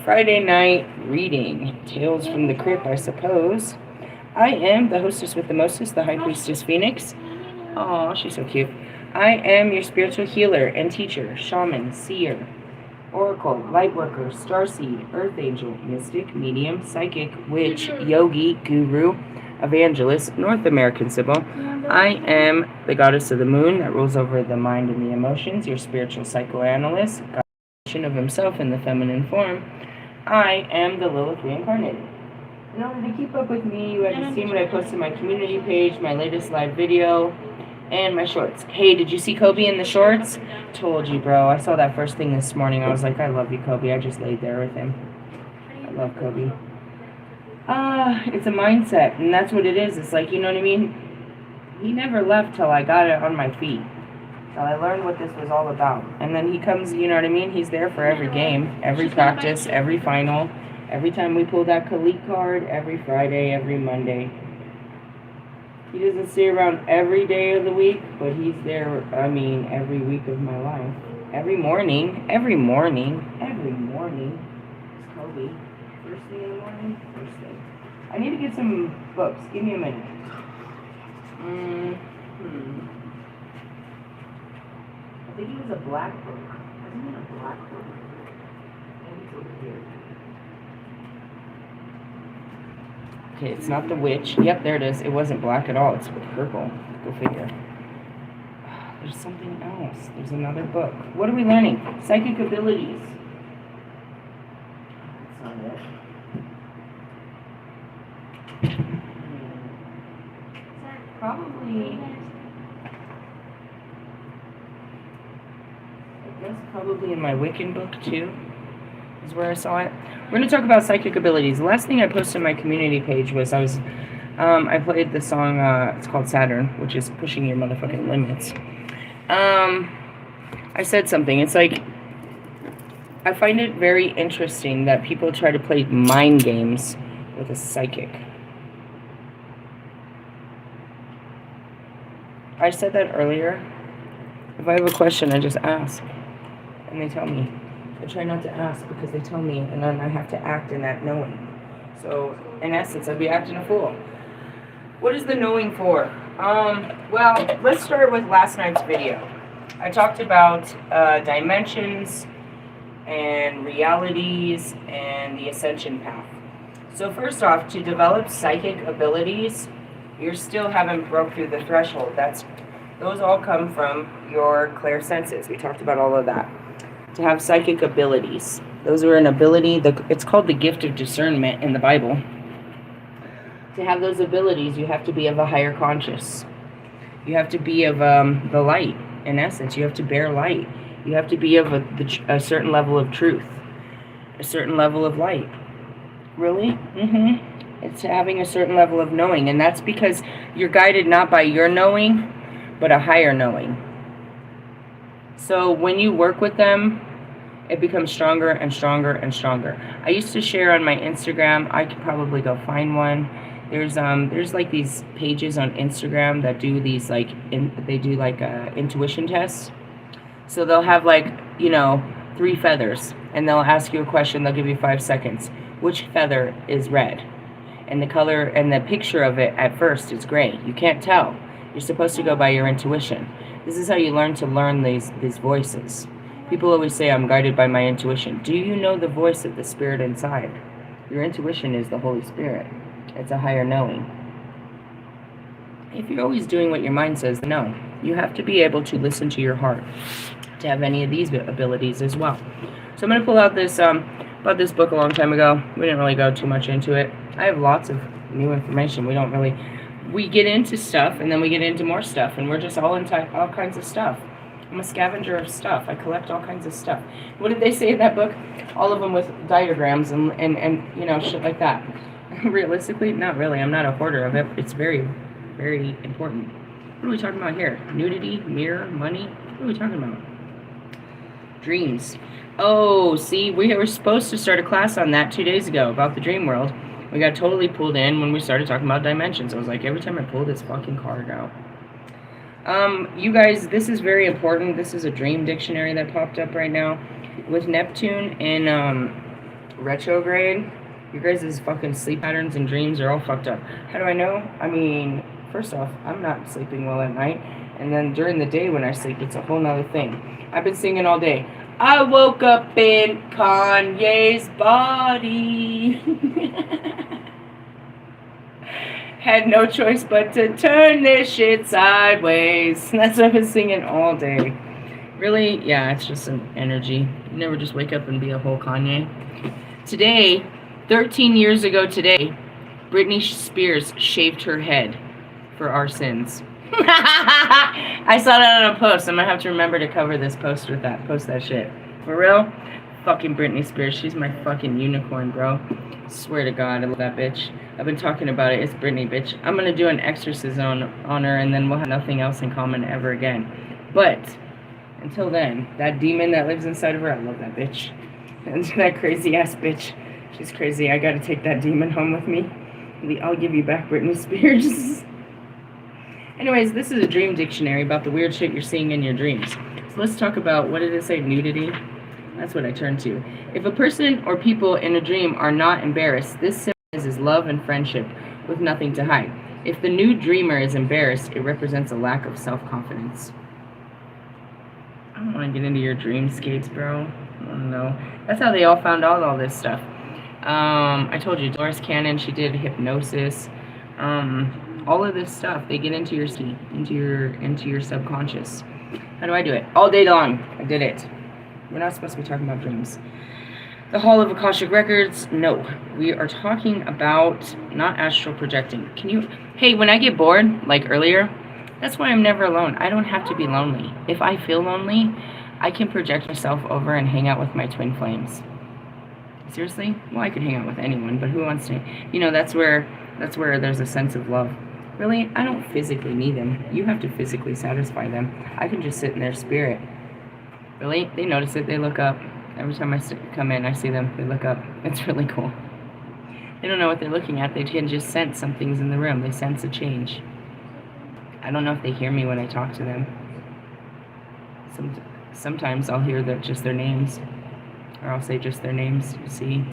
Friday night reading. Tales from the Crypt, I suppose. I am the hostess with the mostest, the High Priestess Phoenix. Aw, she's so cute. I am your spiritual healer and teacher, shaman, seer, oracle, lightworker, starseed, earth angel, mystic, medium, psychic, witch, yogi, guru, evangelist, North American symbol. I am the goddess of the moon that rules over the mind and the emotions, your spiritual psychoanalyst, of himself in the feminine form. I am the Lilith reincarnated. In order to keep up with me, you have to see what I post on my community page, my latest live video, and my shorts. Hey, did you see Kobe in the shorts? Told you, bro. I saw that first thing this morning. I was like, I love you, Kobe. I just laid there with him. I love Kobe. It's a mindset, and that's what it is. It's like, you know what I mean? He never left till I got it on my feet. I learned what this was all about. And then he comes, you know what I mean? He's there for every game, every practice, every final, every time we pull that Khalid card, every Friday, every Monday. He doesn't stay around every day of the week, but he's there, every week of my life. Every morning. It's Kobe. First thing in the morning? First thing. I need to get some books. Give me a minute. I think it was a black book. Isn't it a black book? Maybe it's over here. Okay, it's not the witch. Yep, there it is. It wasn't black at all. It's purple. Go figure. There's something else. There's another book. What are we learning? Psychic abilities. That's not it. Probably... Probably in my Wiccan book too is where I saw it. We're going to talk about psychic abilities. The last thing I posted on my community page was I played the song, it's called Saturn, which is pushing your motherfucking limits. I said something. It's like, I find it very interesting that people try to play mind games with a psychic. I said that earlier. If I have a question, I just ask. And they tell me. I try not to ask because they tell me, and then I have to act in that knowing. So, in essence, I'd be acting a fool. What is the knowing for? Well, let's start with last night's video. I talked about dimensions and realities and the ascension path. So first off, to develop psychic abilities, you still haven't broke through the threshold. Those all come from your clairsenses. We talked about all of that. To have psychic abilities. Those are an ability, it's called the gift of discernment in the Bible. To have those abilities, you have to be of a higher conscious. You have to be of the light, in essence. You have to bear light. You have to be of a certain level of truth. A certain level of light. Really? It's having a certain level of knowing. And that's because you're guided not by your knowing, but a higher knowing. So when you work with them, it becomes stronger and stronger and stronger. I used to share on my Instagram. I could probably go find one. There's like these pages on Instagram that do these intuition tests. So they'll have 3 feathers, and they'll ask you a question. They'll give you 5 seconds. Which feather is red? And the color and the picture of it at first is gray. You can't tell. You're supposed to go by your intuition. This is how you learn to learn these voices. People always say, I'm guided by my intuition. Do you know the voice of the spirit inside? Your intuition is the Holy Spirit. It's a higher knowing. If you're always doing what your mind says, no. You have to be able to listen to your heart to have any of these abilities as well. So I'm going to pull out this, bought this book a long time ago. We didn't really go too much into it. I have lots of new information. We get into stuff, and then we get into more stuff, and we're just all into all kinds of stuff. I'm a scavenger of stuff. I collect all kinds of stuff. What did they say in that book? All of them with diagrams and shit like that. Realistically, not really. I'm not a hoarder of it. It's very, very important. What are we talking about here? Nudity, mirror, money? What are we talking about? Dreams. Oh, see, we were supposed to start a class on that 2 days ago about the dream world. We got totally pulled in when we started talking about dimensions. I was like, every time I pull this fucking card out. You guys, this is very important. This is a dream dictionary that popped up right now. With Neptune and retrograde. You guys' fucking sleep patterns and dreams are all fucked up. How do I know? I mean, first off, I'm not sleeping well at night. And then during the day when I sleep, it's a whole nother thing. I've been singing all day. I woke up in Kanye's body. Had no choice but to turn this shit sideways. That's what I've been singing all day. Really? Yeah, it's just an energy. You never just wake up and be a whole Kanye. Today, 13 years ago today, Britney Spears shaved her head for our sins. I saw that on a post. I'm gonna have to remember to cover this post with that. Post that shit. For real? Fucking Britney Spears. She's my fucking unicorn, bro. Swear to God, I love that bitch. I've been talking about it. It's Britney, bitch. I'm gonna do an exorcism on her, and then we'll have nothing else in common ever again. But until then, that demon that lives inside of her, I love that bitch. And that crazy ass bitch. She's crazy. I gotta take that demon home with me. I'll give you back, Britney Spears. Anyways, this is a dream dictionary about the weird shit you're seeing in your dreams. So let's talk about, what did it say? Nudity? That's what I turned to. If a person or people in a dream are not embarrassed, this symbolizes love and friendship with nothing to hide. If the nude dreamer is embarrassed, it represents a lack of self-confidence. I don't want to get into your dreamscapes, bro. I don't know. That's how they all found out all this stuff. I told you, Dolores Cannon, she did hypnosis. All of this stuff, they get into your into your subconscious. How do I do it? All day long. I did it. We're not supposed to be talking about dreams. The Hall of Akashic Records. No, we are talking about not astral projecting. Can you? Hey, when I get bored, like earlier, that's why I'm never alone. I don't have to be lonely. If I feel lonely, I can project myself over and hang out with my twin flames. Seriously? Well, I could hang out with anyone, but who wants to? You know, that's where there's a sense of love. Really, I don't physically need them. You have to physically satisfy them. I can just sit in their spirit. Really? They notice it. They look up. Every time I come in, I see them. They look up. It's really cool. They don't know what they're looking at. They can just sense something's in the room. They sense a change. I don't know if they hear me when I talk to them. Sometimes I'll hear just their names. Or I'll say just their names, you see.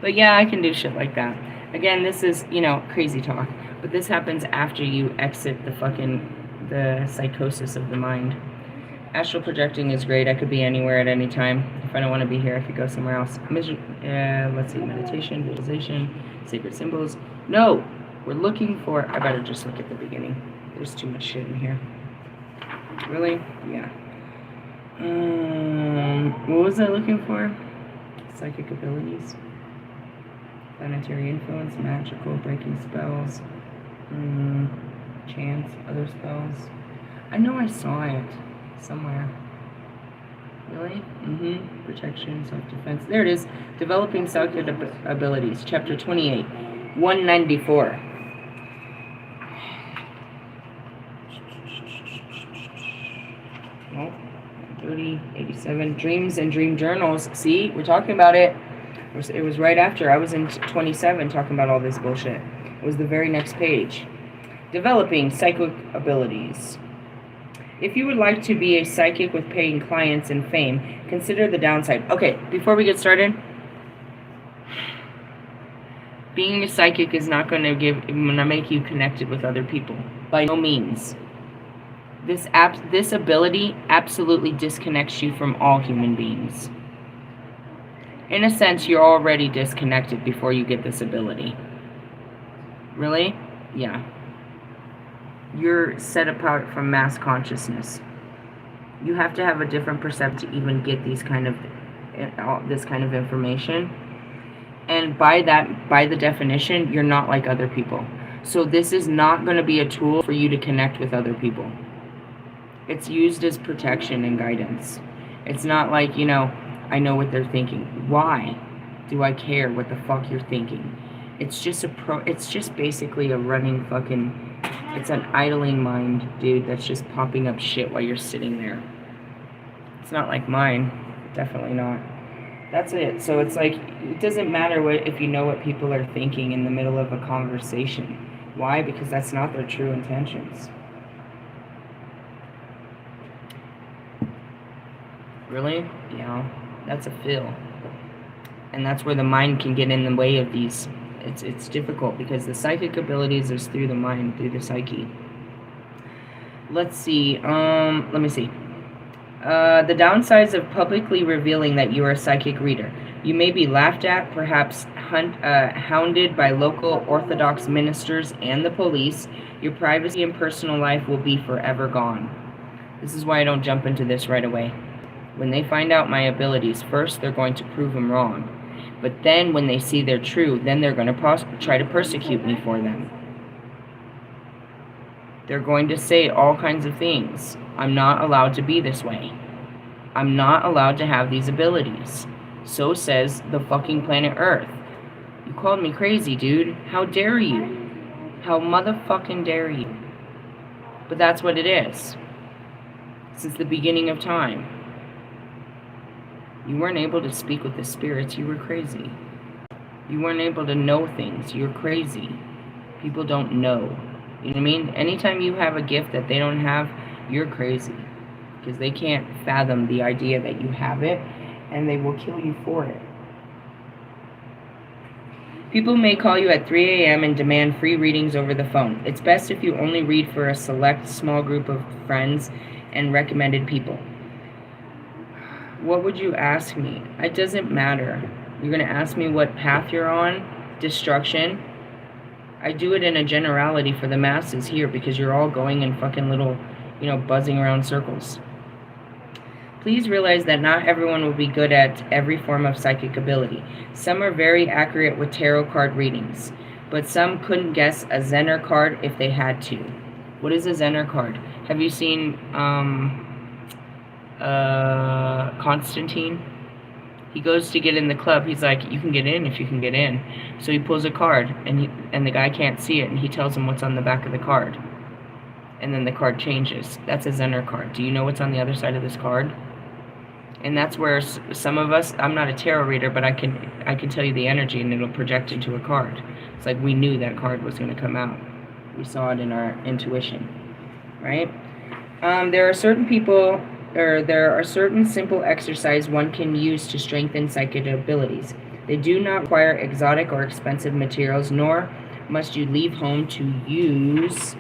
But yeah, I can do shit like that. Again, this is, crazy talk. But this happens after you exit the psychosis of the mind. Astral projecting is great. I could be anywhere at any time. If I don't want to be here, I could go somewhere else. Let's see, meditation, visualization, sacred symbols. No, we're looking for, I better just look at the beginning. There's too much shit in here. Really? Yeah. What was I looking for? Psychic abilities. Planetary influence, magical, breaking spells. Chance, other spells. I know I saw it somewhere. Really? Protection, self-defense. There it is. Developing psychic abilities. Chapter 28. 194. Well, 30, 87. Dreams and dream journals. See? We're talking about it. It was right after. I was in 27 talking about all this bullshit. It was the very next page. Developing psychic abilities. If you would like to be a psychic with paying clients and fame, consider the downside. Okay, before we get started, being a psychic is not going to make you connected with other people. By no means. This ability absolutely disconnects you from all human beings. In a sense, you're already disconnected before you get this ability. Really? Yeah. You're set apart from mass consciousness. You have to have a different perception to even get this kind of information. And by the definition, you're not like other people. So this is not going to be a tool for you to connect with other people. It's used as protection and guidance. It's not like, I know what they're thinking. Why do I care what the fuck you're thinking? It's just basically a running fucking, it's an idling mind, dude, that's just popping up shit while you're sitting there. It's not like mine. Definitely not. That's it. So it's like, it doesn't matter if you know what people are thinking in the middle of a conversation. Why? Because that's not their true intentions. Really? Yeah. That's a feel. And that's where the mind can get in the way of these. It's difficult because the psychic abilities is through the mind, through the psyche. Let's see. Let me see. The downsides of publicly revealing that you are a psychic reader. You may be laughed at, perhaps hounded by local Orthodox ministers and the police. Your privacy and personal life will be forever gone. This is why I don't jump into this right away. When they find out my abilities, first they're going to prove them wrong. But then when they see they're true, then they're going to try to persecute me for them. They're going to say all kinds of things. I'm not allowed to be this way. I'm not allowed to have these abilities. So says the fucking planet Earth. You called me crazy, dude. How dare you? How motherfucking dare you? But that's what it is. Since the beginning of time. You weren't able to speak with the spirits. You were crazy. You weren't able to know things. You're crazy. People don't know. You know what I mean? Anytime you have a gift that they don't have, you're crazy. Because they can't fathom the idea that you have it, and they will kill you for it. People may call you at 3 a.m. and demand free readings over the phone. It's best if you only read for a select small group of friends and recommended people. What would you ask me? It doesn't matter. You're going to ask me what path you're on? Destruction? I do it in a generality for the masses here because you're all going in fucking little, buzzing around circles. Please realize that not everyone will be good at every form of psychic ability. Some are very accurate with tarot card readings, but some couldn't guess a Zener card if they had to. What is a Zener card? Have you seen Constantine? He goes to get in the club. He's like, you can get in if you can get in. So he pulls a card, and the guy can't see it, and he tells him what's on the back of the card. And then the card changes. That's a Zener card. Do you know what's on the other side of this card? And that's where some of us, I'm not a tarot reader, but I can tell you the energy, and it'll project into a card. It's like we knew that card was going to come out. We saw it in our intuition, right? There are certain simple exercises one can use to strengthen psychic abilities. They do not require exotic or expensive materials, nor must you leave home to use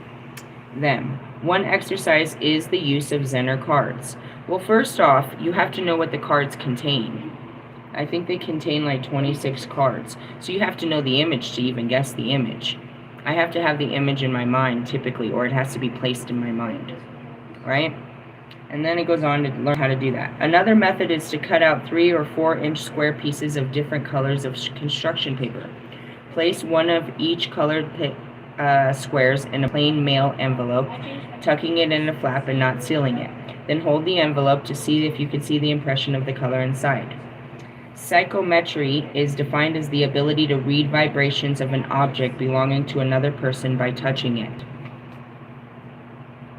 them. One exercise is the use of Zener cards. Well, first off, you have to know what the cards contain. I think they contain like 26 cards. So you have to know the image to even guess the image. I have to have the image in my mind typically, or it has to be placed in my mind, right? And then it goes on to learn how to do that. Another method is to cut out 3 or 4 inch square pieces of different colors of construction paper. Place one of each colored squares in a plain mail envelope, tucking it in a flap and not sealing it. Then hold the envelope to see if you can see the impression of the color inside. Psychometry is defined as the ability to read vibrations of an object belonging to another person by touching it.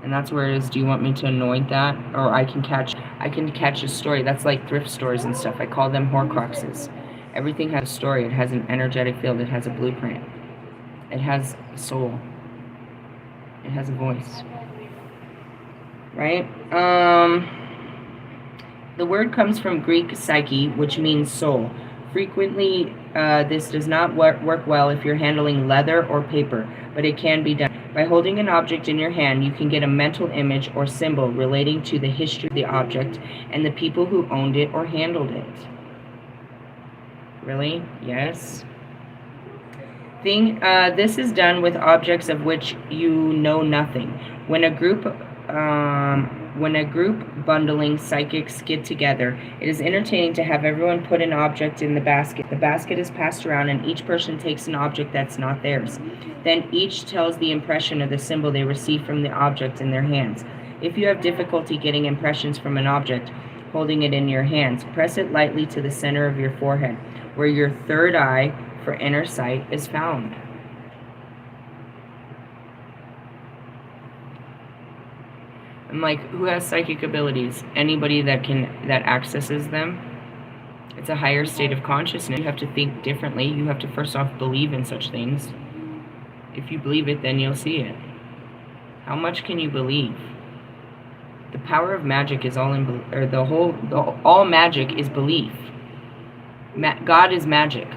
And that's where it is, do you want me to anoint that? Or I can catch a story. That's like thrift stores and stuff. I call them Horcruxes. Everything has a story. It has an energetic field. It has a blueprint. It has a soul. It has a voice. Right? The word comes from Greek psyche, which means soul. Frequently, this does not work well if you're handling leather or paper, but it can be done. By holding an object in your hand, you can get a mental image or symbol relating to the history of the object and the people who owned it or handled it. Really? Yes. This is done with objects of which you know nothing. When a group bundling psychics get together, it is entertaining to have everyone put an object in the basket. The basket is passed around and each person takes an object that's not theirs. Then each tells the impression of the symbol they receive from the object in their hands. If you have difficulty getting impressions from an object, holding it in your hands, press it lightly to the center of your forehead, where your third eye for inner sight is found. I'm like, who has psychic abilities? Anybody that accesses them. It's a higher state of consciousness. You have to think differently. You have to first off believe in such things. If you believe it, then you'll see it. How much can you believe? The power of magic is all in, all magic is belief. God is magic.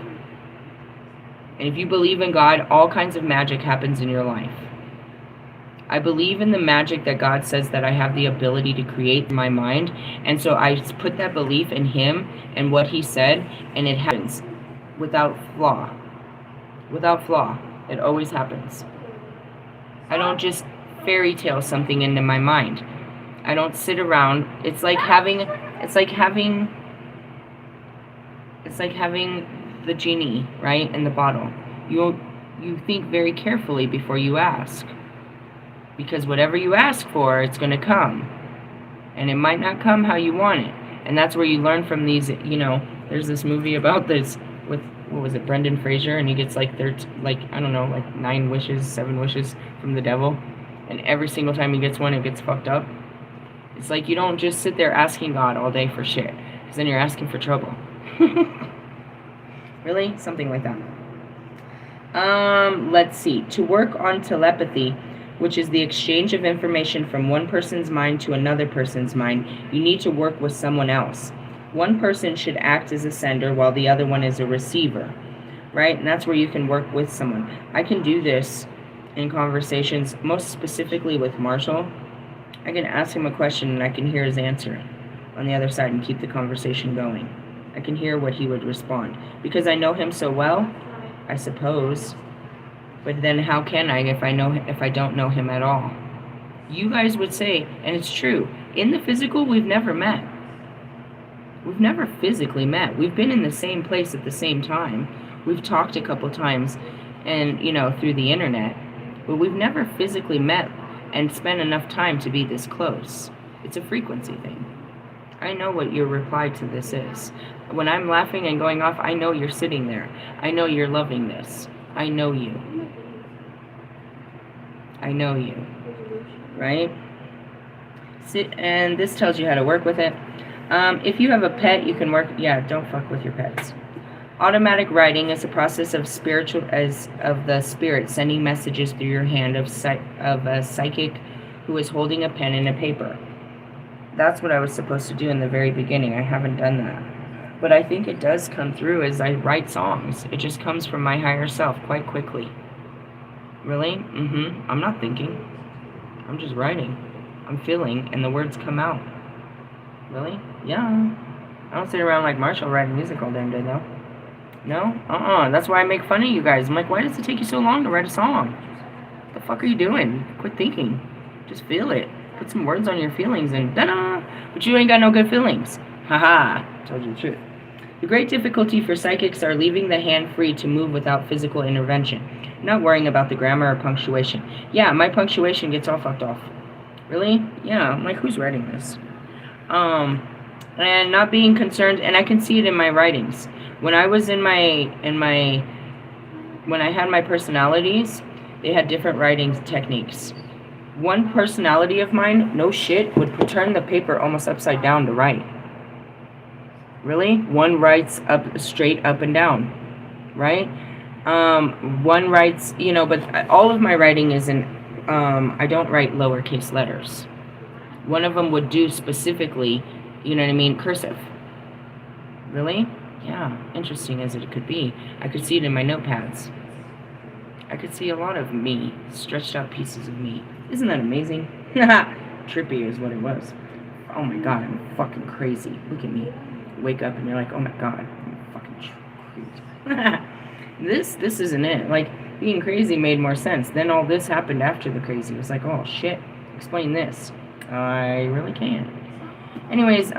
And if you believe in God, all kinds of magic happens in your life. I believe in the magic that God says that I have the ability to create in my mind. And so I put that belief in Him and what He said, and it happens without flaw. Without flaw. It always happens. I don't just fairy tale something into my mind. I don't sit around. It's like having the genie, right, in the bottle. You think very carefully before you ask. Because whatever you ask for, it's going to come. And it might not come how you want it. And that's where you learn from these, there's this movie about this with, what was it, Brendan Fraser, and he gets like 9 wishes, 7 wishes from the devil. And every single time he gets one, it gets fucked up. It's like you don't just sit there asking God all day for shit. Because then you're asking for trouble. Really? Something like that. Let's see. To work on telepathy, which is the exchange of information from one person's mind to another person's mind, you need to work with someone else. One person should act as a sender while the other one is a receiver, right? And that's where you can work with someone. I can do this in conversations, most specifically with Marshall. I can ask him a question and I can hear his answer on the other side and keep the conversation going. I can hear what he would respond. Because I know him so well, I suppose. But then how can I if I don't know him at all? You guys would say, and it's true, in the physical, we've never met. We've never physically met. We've been in the same place at the same time. We've talked a couple times and, through the internet. But we've never physically met and spent enough time to be this close. It's a frequency thing. I know what your reply to this is. When I'm laughing and going off, I know you're sitting there. I know you're loving this. I know you. I know you. Right? And this tells you how to work with it. If you have a pet, you can work... Yeah, don't fuck with your pets. Automatic writing is a process of the spirit sending messages through your hand of a psychic who is holding a pen and a paper. That's what I was supposed to do in the very beginning. I haven't done that. But I think it does come through as I write songs. It just comes from my higher self quite quickly. Really? I'm not thinking. I'm just writing. I'm feeling, and the words come out. Really? Yeah. I don't sit around like Marshall writing music all damn day, though. No? That's why I make fun of you guys. I'm like, why does it take you so long to write a song? What the fuck are you doing? Quit thinking. Just feel it. Put some words on your feelings and da-da! But you ain't got no good feelings. Haha. Told you the truth. The great difficulty for psychics are leaving the hand free to move without physical intervention. Not worrying about the grammar or punctuation. Yeah, my punctuation gets all fucked off. Really? Yeah, I'm like, who's writing this? And not being concerned, and I can see it in my writings. When I was when I had my personalities, they had different writing techniques. One personality of mine, no shit, would turn the paper almost upside down to write. Really? One writes straight up and down, right? One writes, but all of my writing is in, I don't write lowercase letters. One of them would do specifically, cursive. Really? Yeah, interesting as it could be. I could see it in my notepads. I could see a lot of me, stretched out pieces of me. Isn't that amazing? Trippy is what it was. Oh my god, I'm fucking crazy. Look at me. Wake up and you're like, oh my god, I'm fucking crazy. This isn't it. Like, being crazy made more sense. Then all this happened after the crazy. It was like, oh shit, explain this. I really can't. Anyways,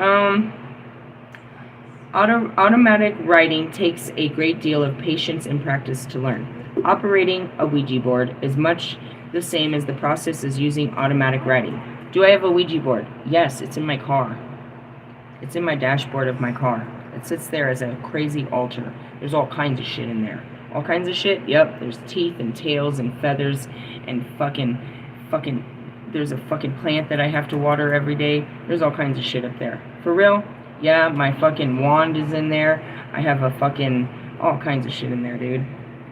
automatic writing takes a great deal of patience and practice to learn. Operating a Ouija board is much the same as the process as using automatic writing. Do I have a Ouija board? Yes, it's in my car. It's in my dashboard of my car. It sits there as a crazy altar. There's all kinds of shit in there. All kinds of shit? Yep, there's teeth and tails and feathers and fucking, there's a fucking plant that I have to water every day. There's all kinds of shit up there. For real? Yeah, my fucking wand is in there. I have a fucking, all kinds of shit in there, dude.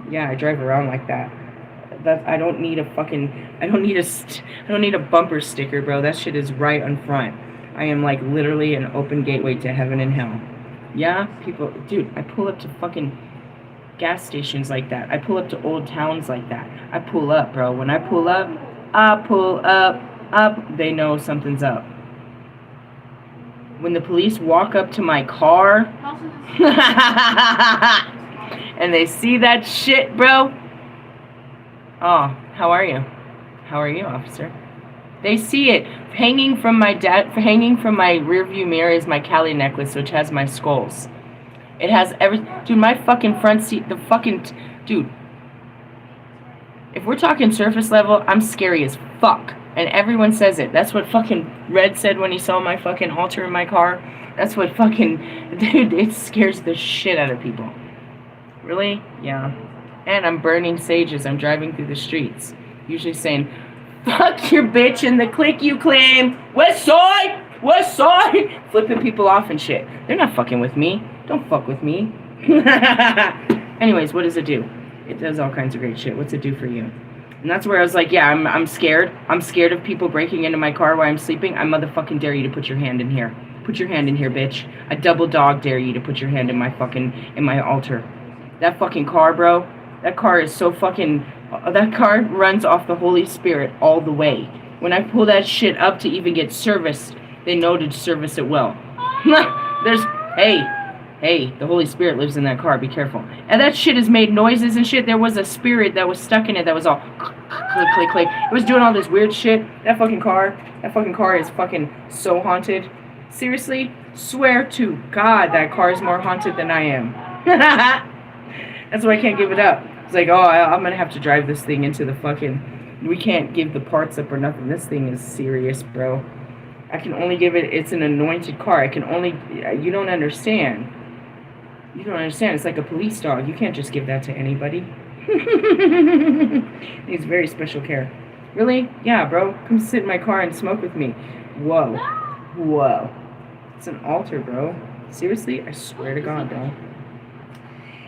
Yeah, I drive around like that. I don't need a bumper sticker, bro. That shit is right on front. I am like literally an open gateway to heaven and hell. Yeah, people, dude, I pull up to fucking gas stations like that. I pull up to old towns like that. I pull up, bro. When I pull up, they know something's up. When the police walk up to my car and they see that shit, bro. Oh, how are you? How are you, officer? They see it. Hanging from my rearview mirror is my Cali necklace, which has my skulls. It has dude, my fucking front seat, dude. If we're talking surface level, I'm scary as fuck. And everyone says it. That's what fucking Red said when he saw my fucking altar in my car. That's what fucking, dude, it scares the shit out of people. Really? Yeah. And I'm burning sage as I'm driving through the streets. Usually saying, fuck your bitch and the clique you claim. West side! West side! Flipping people off and shit. They're not fucking with me. Don't fuck with me. Anyways, what does it do? It does all kinds of great shit. What's it do for you? And that's where I was like, yeah, I'm scared. I'm scared of people breaking into my car while I'm sleeping. I motherfucking dare you to put your hand in here. Put your hand in here, bitch. I double dog dare you to put your hand in my altar. That fucking car, bro. That car is so fucking... that car runs off the Holy Spirit all the way. When I pull that shit up to even get serviced, they know to service it well. Hey, the Holy Spirit lives in that car. Be careful. And that shit has made noises and shit. There was a spirit that was stuck in it that was all click, click, click. It was doing all this weird shit. That fucking car is fucking so haunted. Seriously, swear to God that car is more haunted than I am. That's why I can't give it up. It's like, oh, I'm going to have to drive this thing into the fucking... We can't give the parts up or nothing. This thing is serious, bro. I can only give it... It's an anointed car. I can only... You don't understand. You don't understand. It's like a police dog. You can't just give that to anybody. It needs very special care. Really? Yeah, bro. Come sit in my car and smoke with me. Whoa. Whoa. It's an altar, bro. Seriously? I swear to God, bro.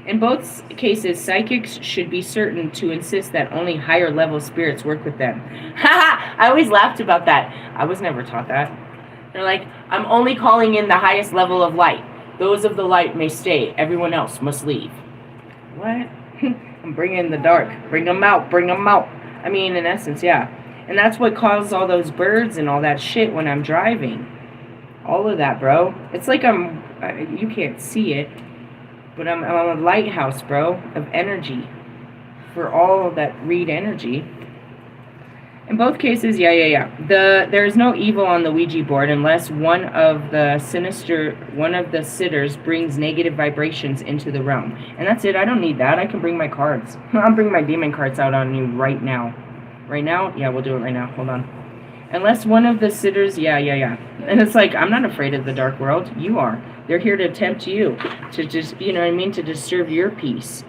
In both cases, psychics should be certain to insist that only higher level spirits work with them. Haha! I always laughed about that. I was never taught that. They're like, I'm only calling in the highest level of light. Those of the light may stay. Everyone else must leave. What? I'm bringing the dark. Bring them out. Bring them out. I mean, in essence, yeah. And that's what caused all those birds and all that shit when I'm driving. All of that, bro. It's like you can't see it. But I'm a lighthouse, bro, of energy for all that read energy. In both cases, yeah. There's no evil on the Ouija board unless one of the sitters brings negative vibrations into the realm. And that's it. I don't need that. I can bring my cards. I'll bring my demon cards out on you right now. Right now? Yeah, we'll do it right now. Hold on. Unless one of the sitters, yeah. And it's like, I'm not afraid of the dark world. You are. They're here to tempt you, to just, you know what I mean, to disturb your peace.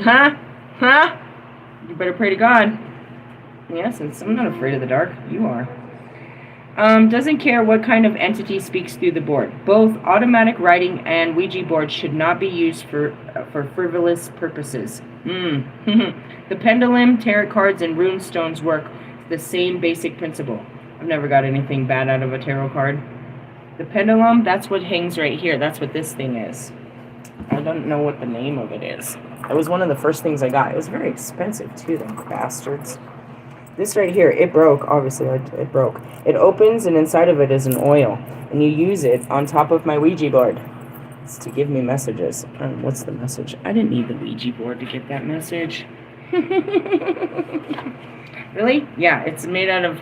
Huh? You better pray to God. In essence, I'm not afraid of the dark. You are. Doesn't care what kind of entity speaks through the board. Both automatic writing and Ouija boards should not be used for frivolous purposes. The pendulum, tarot cards, and rune stones work the same basic principle. I've never got anything bad out of a tarot card. The pendulum, that's what hangs right here. That's what this thing is. I don't know what the name of it is. It was one of the first things I got. It was very expensive, too, them bastards. This right here, it broke. Obviously, it broke. It opens, and inside of it is an oil. And you use it on top of my Ouija board. It's to give me messages. What's the message? I didn't need the Ouija board to get that message. Really? Yeah, it's made out of...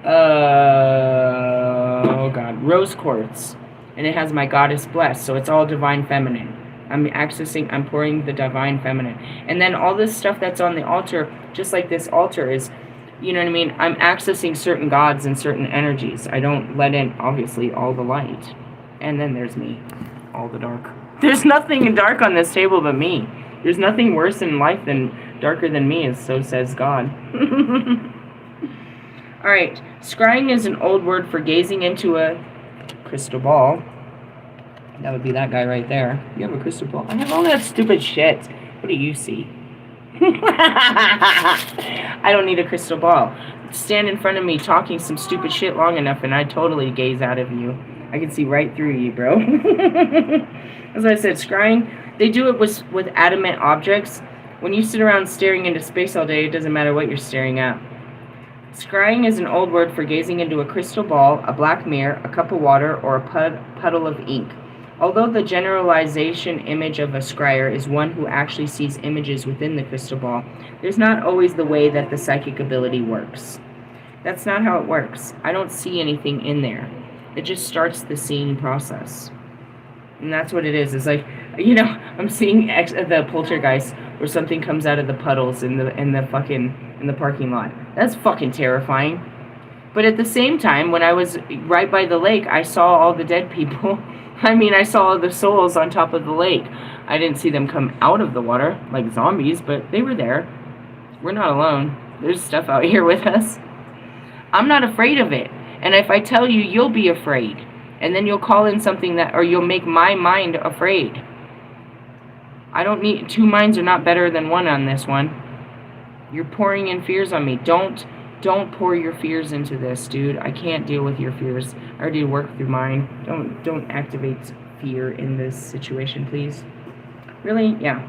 oh God, rose quartz, and it has my goddess blessed, so it's all divine feminine. I'm pouring the divine feminine, and then all this stuff that's on the altar, just like this altar is, you know what I mean, I'm accessing certain gods and certain energies. I don't let in, obviously, all the light, and then there's me, all the dark. There's nothing dark on this table but me. There's nothing worse in life than darker than me, as so says God. Alright, scrying is an old word for gazing into a crystal ball. That would be that guy right there. You have a crystal ball? I have all that stupid shit. What do you see? I don't need a crystal ball. Stand in front of me talking some stupid shit long enough and I totally gaze out of you. I can see right through you, bro. As I said, scrying, they do it with adamant objects. When you sit around staring into space all day, it doesn't matter what you're staring at. Scrying is an old word for gazing into a crystal ball, a black mirror, a cup of water, or a puddle of ink. Although the generalization image of a scryer is one who actually sees images within the crystal ball, there's not always the way that the psychic ability works. That's not how it works. I don't see anything in there. It just starts the seeing process. And that's what it is. It's like, you know, I'm seeing the poltergeist where something comes out of the puddles in the parking lot. That's fucking terrifying. But at the same time, when I was right by the lake, I saw all the dead people. I mean, I saw the souls on top of the lake. I didn't see them come out of the water like zombies, but they were there. We're not alone. There's stuff out here with us. I'm not afraid of it. And if I tell you, you'll be afraid. And then you'll call in something that, or you'll make my mind afraid. I don't need, two minds are not better than one on this one. You're pouring in fears on me. Don't pour your fears into this, dude. I can't deal with your fears. I already worked through mine. Don't activate fear in this situation, please. Really? Yeah.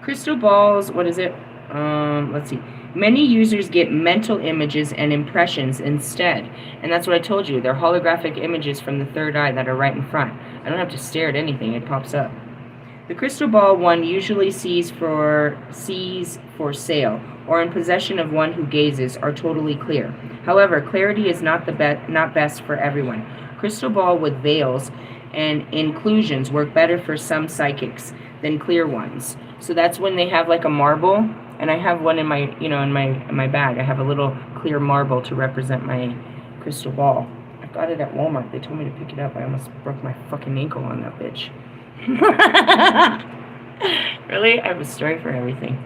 Crystal balls, what is it? Let's see. Many users get mental images and impressions instead. And that's what I told you. They're holographic images from the third eye that are right in front. I don't have to stare at anything. It pops up. The crystal ball one usually sees for sale or in possession of one who gazes are totally clear. However, clarity is not best for everyone. Crystal ball with veils and inclusions work better for some psychics than clear ones. So that's when they have like a marble, and I have one in my, you know, in my bag. I have a little clear marble to represent my crystal ball. I got it at Walmart. They told me to pick it up. I almost broke my fucking ankle on that bitch. Really? I have a story for everything.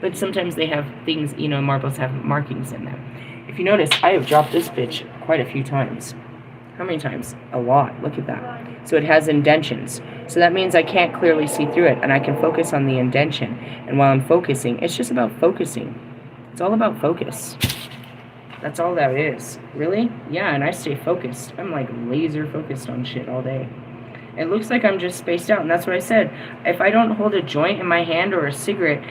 But sometimes they have things, you know, marbles have markings in them. If you notice, I have dropped this bitch quite a few times. How many times? A lot. Look at that. So it has indentions. So that means I can't clearly see through it, and I can focus on the indention. And while I'm focusing, it's just about focusing. It's all about focus. That's all that is. Really? Yeah, and I stay focused. I'm like laser focused on shit all day. It looks like I'm just spaced out, and that's what I said. If I don't hold a joint in my hand or a cigarette,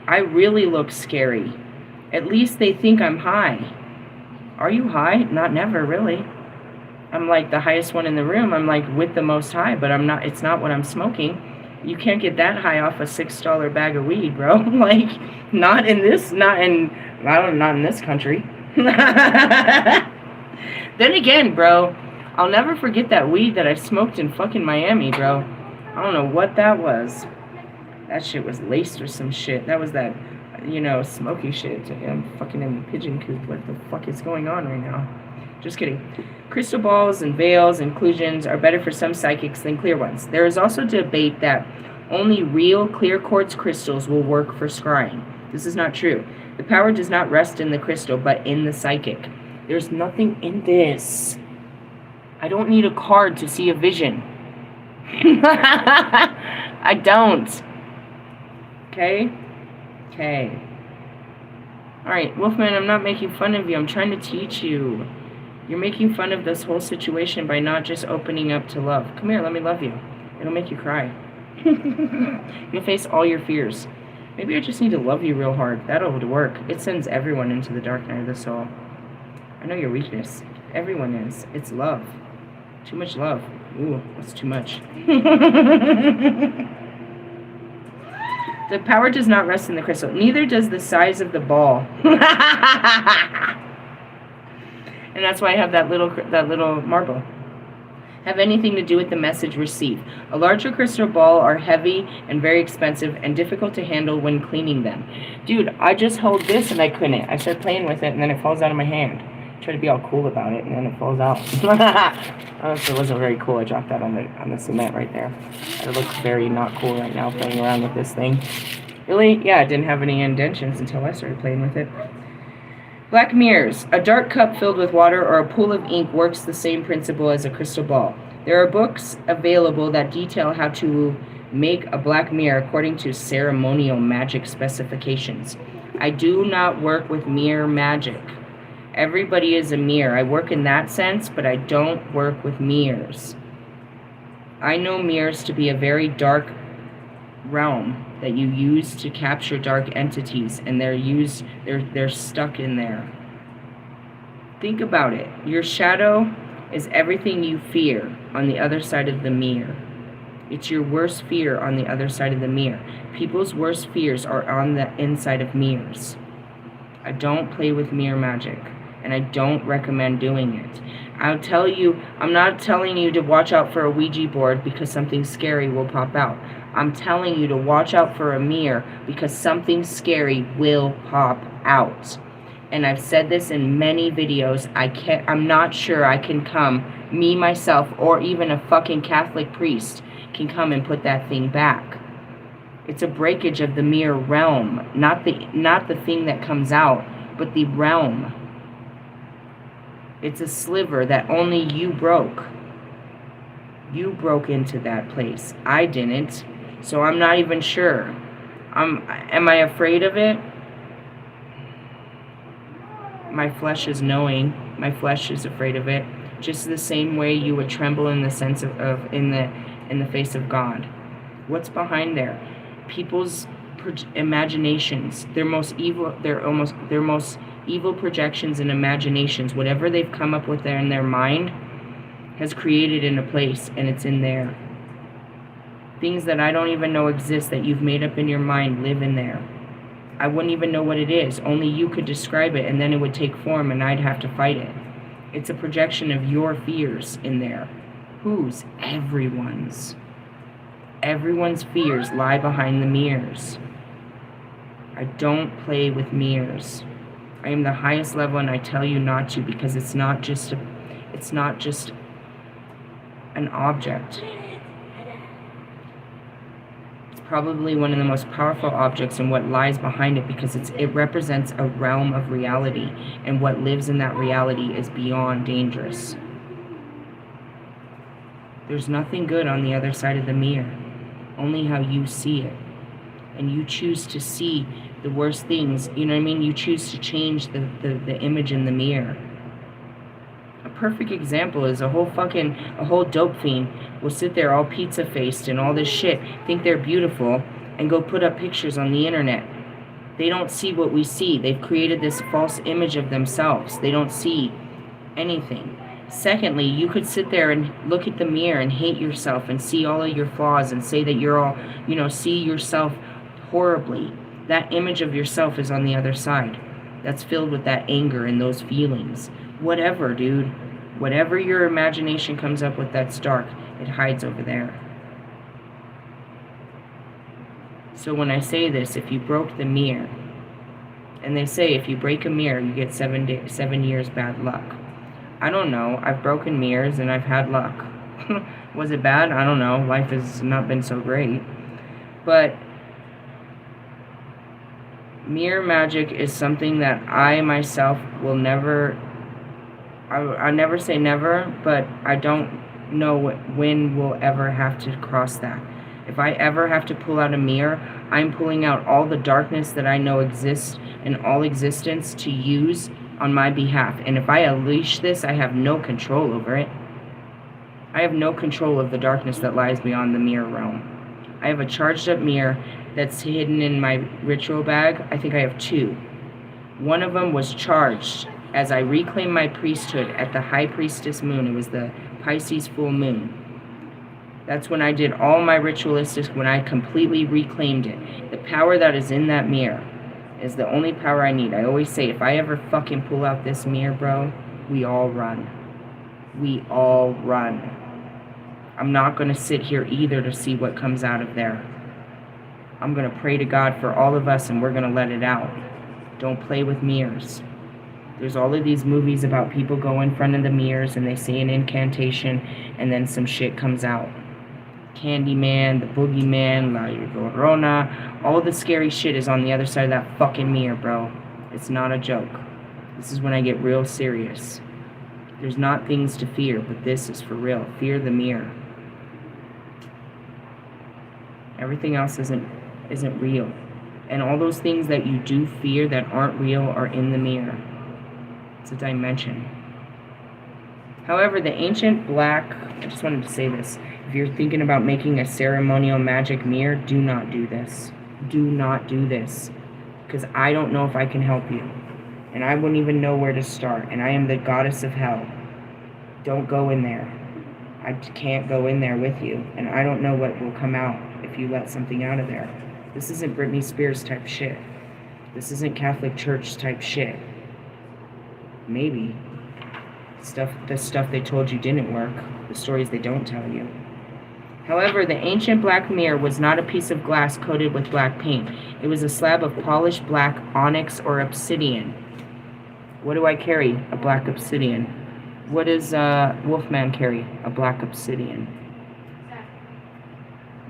I really look scary. At least they think I'm high. Are you high? Not never, really. I'm like the highest one in the room. I'm like with the most high, but I'm not. It's not what I'm smoking. You can't get that high off a $6 bag of weed, bro. Like, not in this country. Then again, bro, I'll never forget that weed that I smoked in fucking Miami, bro. I don't know what that was. That shit was laced or some shit. That was that, you know, smoky shit. I'm fucking in the pigeon coop. What the fuck is going on right now? Just kidding. Crystal balls and veils inclusions are better for some psychics than clear ones. There is also debate that only real clear quartz crystals will work for scrying. This is not true. The power does not rest in the crystal, but in the psychic. There's nothing in this. I don't need a card to see a vision. I don't. Okay? Okay. Alright, Wolfman, I'm not making fun of you. I'm trying to teach you. You're making fun of this whole situation by not just opening up to love. Come here, let me love you. It'll make you cry. You'll face all your fears. Maybe I just need to love you real hard. That'll work. It sends everyone into the dark night of the soul. I know your weakness. Everyone is. It's love. Too much love. Ooh, that's too much. The power does not rest in the crystal. Neither does the size of the ball. And that's why I have that little marble. Have anything to do with the message received. A larger crystal ball are heavy and very expensive and difficult to handle when cleaning them. Dude, I just held this and I couldn't. I started playing with it and then it falls out of my hand. Try to be all cool about it and then it falls out. Oh, so it wasn't very cool. I dropped that on the cement right there. I look very not cool right now playing around with this thing. Really? Yeah, it didn't have any indentions until I started playing with it. Black mirrors. A dark cup filled with water or a pool of ink works the same principle as a crystal ball. There are books available that detail how to make a black mirror according to ceremonial magic specifications. I do not work with mirror magic. Everybody is a mirror. I work in that sense, but I don't work with mirrors. I know mirrors to be a very dark realm that you use to capture dark entities, and they're stuck in there. Think about it. Your shadow is everything you fear on the other side of the mirror. It's your worst fear on the other side of the mirror. People's worst fears are on the inside of mirrors. I don't play with mirror magic, and I don't recommend doing it. I'm not telling you to watch out for a Ouija board because something scary will pop out. I'm telling you to watch out for a mirror because something scary will pop out. And I've said this in many videos. I'm not sure I can come, me, myself, or even a fucking Catholic priest can come and put that thing back. It's a breakage of the mirror realm, not the thing that comes out, but the realm. It's a sliver that only you broke. You broke into that place. I didn't, so I'm not even sure. Am I afraid of it? My flesh is knowing. My flesh is afraid of it. Just the same way you would tremble in the sense in the face of God. What's behind there? People's imaginations. Their most evil projections and imaginations. Whatever they've come up with there in their mind has created in a place, and it's in there. Things that I don't even know exist that you've made up in your mind live in there. I wouldn't even know what it is. Only you could describe it, and then it would take form, and I'd have to fight it. It's a projection of your fears in there. Whose? Everyone's. Everyone's fears lie behind the mirrors. I don't play with mirrors. I am the highest level, and I tell you not to, because it's not just an object. Probably one of the most powerful objects, and what lies behind it, because it represents a realm of reality, and what lives in that reality is beyond dangerous. There's nothing good on the other side of the mirror, only how you see it. And you choose to see the worst things, you know what I mean? You choose to change the image in the mirror. A perfect example is a whole dope fiend will sit there all pizza faced and all this shit, think they're beautiful, and go put up pictures on the internet. They don't see what we see. They've created this false image of themselves. They don't see anything. Secondly, you could sit there and look at the mirror and hate yourself and see all of your flaws and say that you're all, see yourself horribly. That image of yourself is on the other side. That's filled with that anger and those feelings. Whatever, dude. Whatever your imagination comes up with that's dark, it hides over there. So when I say this, if you broke the mirror, and they say if you break a mirror, you get 7 years bad luck. I don't know. I've broken mirrors and I've had luck. Was it bad? I don't know. Life has not been so great. But mirror magic is something that I myself will never... I never say never, but I don't know when we'll ever have to cross that. If I ever have to pull out a mirror, I'm pulling out all the darkness that I know exists in all existence to use on my behalf. And if I unleash this, I have no control over it. I have no control of the darkness that lies beyond the mirror realm. I have a charged up mirror that's hidden in my ritual bag. I think I have 2. One of them was charged as I reclaimed my priesthood at the High Priestess moon. It was the Pisces full moon. That's when I did all my ritualistic, when I completely reclaimed it. The power that is in that mirror is the only power I need. I always say, if I ever fucking pull out this mirror, bro, we all run. We all run. I'm not going to sit here either to see what comes out of there. I'm going to pray to God for all of us, and we're going to let it out. Don't play with mirrors. There's all of these movies about people go in front of the mirrors and they say an incantation and then some shit comes out. Candyman, the Boogeyman, La Llorona, all the scary shit is on the other side of that fucking mirror, bro. It's not a joke. This is when I get real serious. There's not things to fear, but this is for real. Fear the mirror. Everything else isn't real. And all those things that you do fear that aren't real are in the mirror. It's a dimension. However, the ancient black, I just wanted to say this, if you're thinking about making a ceremonial magic mirror, do not do this. Do not do this. Because I don't know if I can help you. And I wouldn't even know where to start. And I am the goddess of hell. Don't go in there. I can't go in there with you. And I don't know what will come out if you let something out of there. This isn't Britney Spears type shit. This isn't Catholic Church type shit. Maybe. The stuff they told you didn't work. The stories they don't tell you. However, the ancient black mirror was not a piece of glass coated with black paint. It was a slab of polished black onyx or obsidian. What do I carry? A black obsidian. What does Wolfman carry? A black obsidian.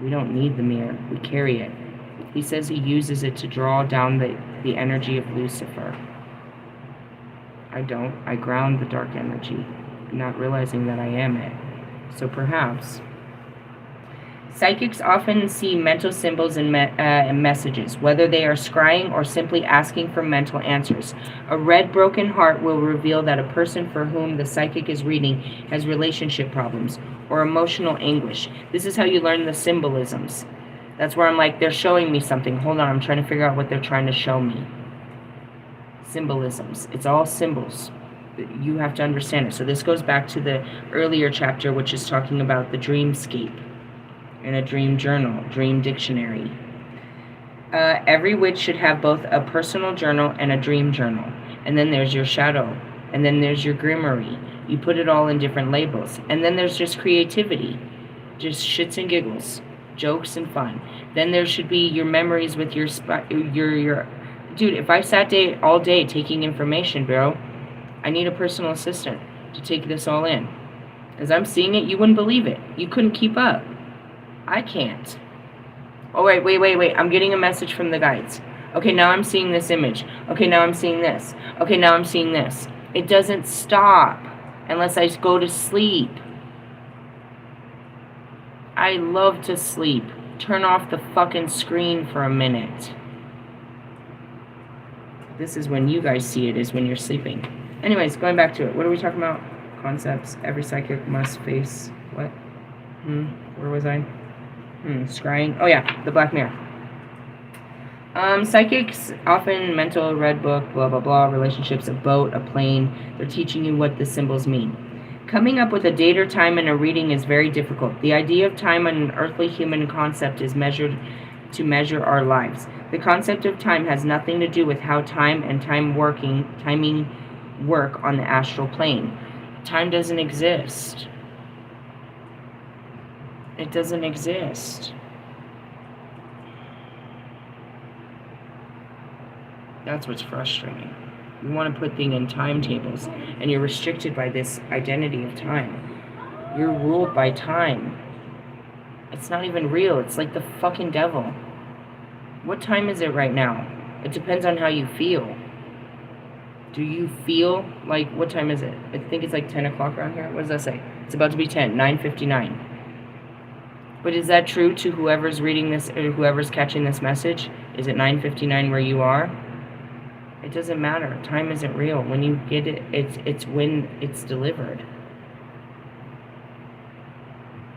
We don't need the mirror. We carry it. He says he uses it to draw down the energy of Lucifer. I don't. I ground the dark energy, not realizing that I am it. So perhaps. Psychics often see mental symbols and messages, whether they are scrying or simply asking for mental answers. A red broken heart will reveal that a person for whom the psychic is reading has relationship problems or emotional anguish. This is how you learn the symbolisms. That's where I'm like, they're showing me something. Hold on, I'm trying to figure out what they're trying to show me. Symbolisms. It's all symbols. You have to understand it. So this goes back to the earlier chapter, which is talking about the dreamscape and a dream journal, dream dictionary. Every witch should have both a personal journal and a dream journal. And then there's your shadow. And then there's your grimoire. You put it all in different labels. And then there's just creativity. Just shits and giggles. Jokes and fun. Then there should be your memories with your dude, if I sat all day taking information, bro, I need a personal assistant to take this all in. As I'm seeing it, you wouldn't believe it. You couldn't keep up. I can't. Oh, wait. I'm getting a message from the guides. Okay, now I'm seeing this image. Okay, now I'm seeing this. Okay, now I'm seeing this. It doesn't stop unless I go to sleep. I love to sleep. Turn off the fucking screen for a minute. This is when you guys see it, is when you're sleeping. Anyways, going back to it. What are we talking about? Concepts. Every psychic must face... What? Where was I? Scrying. Oh yeah, the Black Mirror. Psychics, often mental, red book, blah, blah, blah, relationships, a boat, a plane. They're teaching you what the symbols mean. Coming up with a date or time in a reading is very difficult. The idea of time on an earthly human concept is measured to measure our lives. The concept of time has nothing to do with how time and timing work on the astral plane. Time doesn't exist. It doesn't exist. That's what's frustrating. You want to put things in timetables, and you're restricted by this identity of time. You're ruled by time. It's not even real. It's like the fucking devil. What time is it right now? It depends on how you feel. Do you feel like, what time is it? I think it's like 10 o'clock around here. What does that say? It's about to be 10, 9:59. But is that true to whoever's reading this, or whoever's catching this message? Is it 9:59 where you are? It doesn't matter. Time isn't real. When you get it, it's when it's delivered.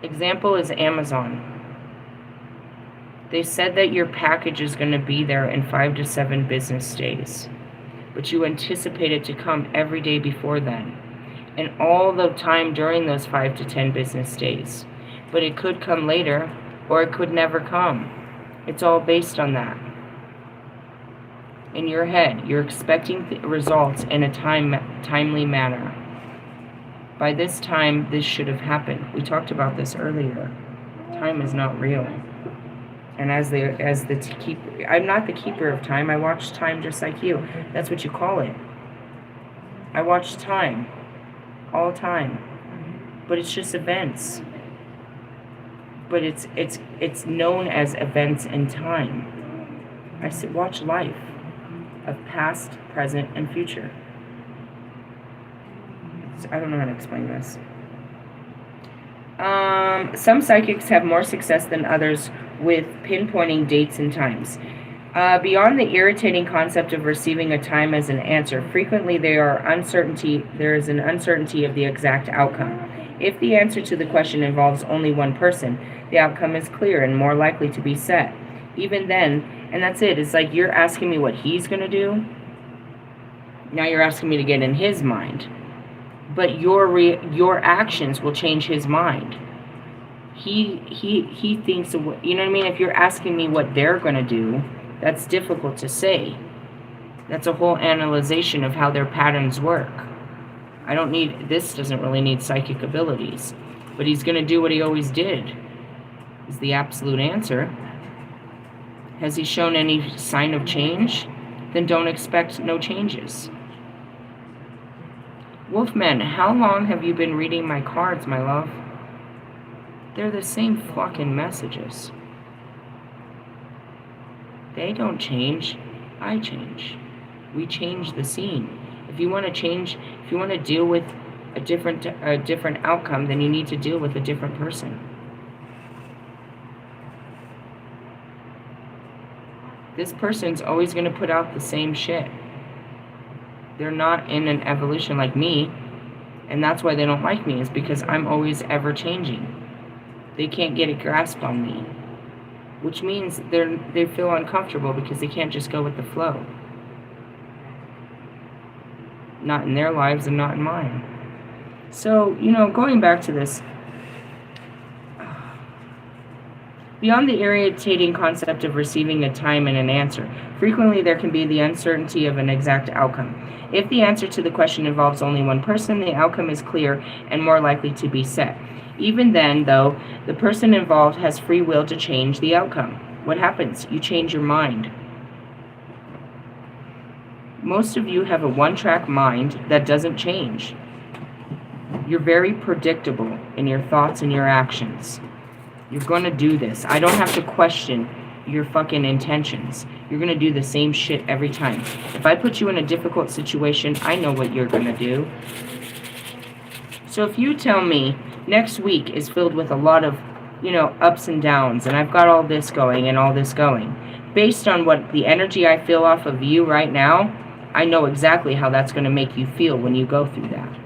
Example is Amazon. They said that your package is going to be there in 5 to 7 business days. But you anticipate it to come every day before then. And all the time during those 5 to 10 business days. But it could come later, or it could never come. It's all based on that. In your head, you're expecting the results in a timely manner. By this time, this should have happened. We talked about this earlier. Time is not real. And as the keeper, I'm not the keeper of time. I watch time just like you. That's what you call it. I watch time, all time, but it's just events. But it's known as events in time. I watch life of past, present, and future. I don't know how to explain this. Some psychics have more success than others with pinpointing dates and times. Beyond the irritating concept of receiving a time as an answer, frequently there is an uncertainty of the exact outcome. If the answer to the question involves only one person, the outcome is clear and more likely to be set. Even then, and that's it, it's like you're asking me what he's going to do. Now you're asking me to get in his mind. But your actions will change his mind. He thinks of what, you know what I mean? If you're asking me what they're going to do, that's difficult to say. That's a whole analyzation of how their patterns work. This doesn't really need psychic abilities. But he's going to do what he always did, is the absolute answer. Has he shown any sign of change? Then don't expect no changes. Wolfman, how long have you been reading my cards, my love? They're the same fucking messages. They don't change. I change. We change the scene. If you want to deal with a different outcome, then you need to deal with a different person. This person's always going to put out the same shit. They're not in an evolution like me, and that's why they don't like me, is because I'm always ever changing. They can't get a grasp on me, which means they feel uncomfortable because they can't just go with the flow. Not in their lives and not in mine. So, going back to this, beyond the irritating concept of receiving a time and an answer, frequently there can be the uncertainty of an exact outcome. If the answer to the question involves only one person, the outcome is clear and more likely to be set. Even then, though, the person involved has free will to change the outcome. What happens? You change your mind. Most of you have a one-track mind that doesn't change. You're very predictable in your thoughts and your actions. You're going to do this. I don't have to question your fucking intentions. You're going to do the same shit every time. If I put you in a difficult situation, I know what you're going to do. So if you tell me next week is filled with a lot of, ups and downs, and I've got all this going and all this going, based on what the energy I feel off of you right now, I know exactly how that's going to make you feel when you go through that.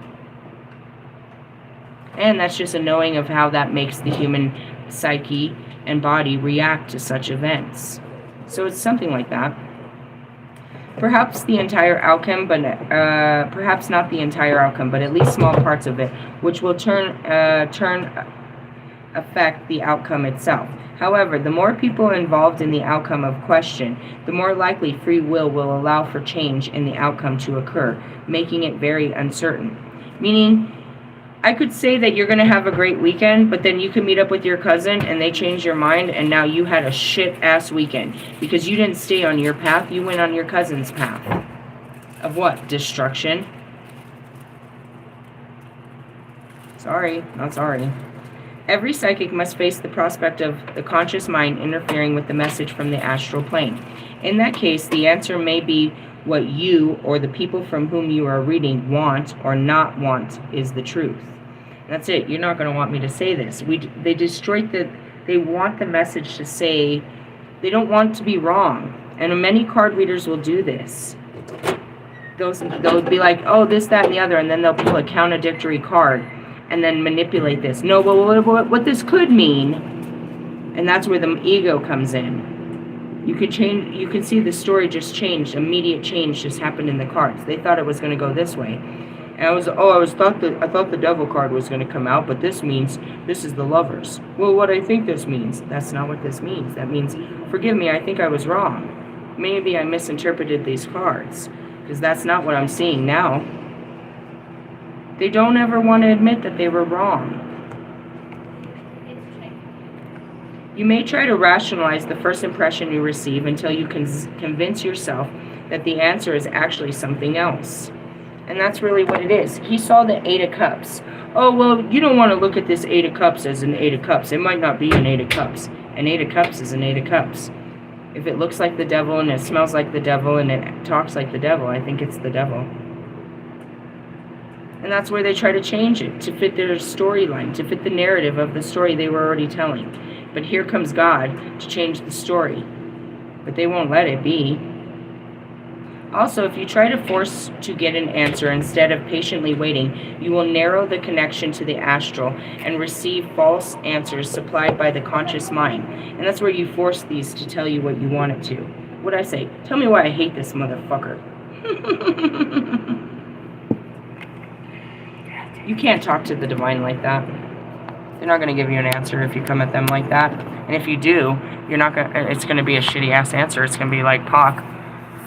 And that's just a knowing of how that makes the human psyche and body react to such events. So it's something like that. Perhaps the entire outcome, but perhaps not the entire outcome, but at least small parts of it, which will affect the outcome itself. However, the more people involved in the outcome of question, the more likely free will allow for change in the outcome to occur, making it very uncertain. Meaning, I could say that you're going to have a great weekend, but then you can meet up with your cousin and they change your mind, and now you had a shit-ass weekend because you didn't stay on your path, you went on your cousin's path. Of what? Destruction? Sorry, not sorry. Every psychic must face the prospect of the conscious mind interfering with the message from the astral plane. In that case, the answer may be what you or the people from whom you are reading want or not want is the truth. That's it. You're not going to want me to say this. They want the message to say, they don't want to be wrong. And many card readers will do this. They'll be like, oh, this, that, and the other, and then they'll pull a contradictory card and then manipulate this. No, but what this could mean, and that's where the ego comes in. You can see the story just changed. Immediate change just happened in the cards. They thought it was going to go this way. And I thought the devil card was going to come out, but this means this is the lovers. Well, what I think this means, that's not what this means. That means, forgive me, I think I was wrong. Maybe I misinterpreted these cards, because that's not what I'm seeing now. They don't ever want to admit that they were wrong. You may try to rationalize the first impression you receive until you can convince yourself that the answer is actually something else. And that's really what it is. He saw the Eight of Cups. Oh, well, you don't want to look at this Eight of Cups as an Eight of Cups. It might not be an Eight of Cups. An Eight of Cups is an Eight of Cups. If it looks like the devil and it smells like the devil and it talks like the devil, I think it's the devil. And that's where they try to change it, to fit their storyline, to fit the narrative of the story they were already telling. But here comes God to change the story. but they won't let it be. Also, if you try to force to get an answer instead of patiently waiting, you will narrow the connection to the astral and receive false answers supplied by the conscious mind. And that's where you force these to tell you what you want it to. What'd I say? Tell me why I hate this motherfucker. You can't talk to the divine like that. They're not going to give you an answer if you come at them like that. And if you do, you're not going to, it's going to be a shitty ass answer. It's going to be like Pac.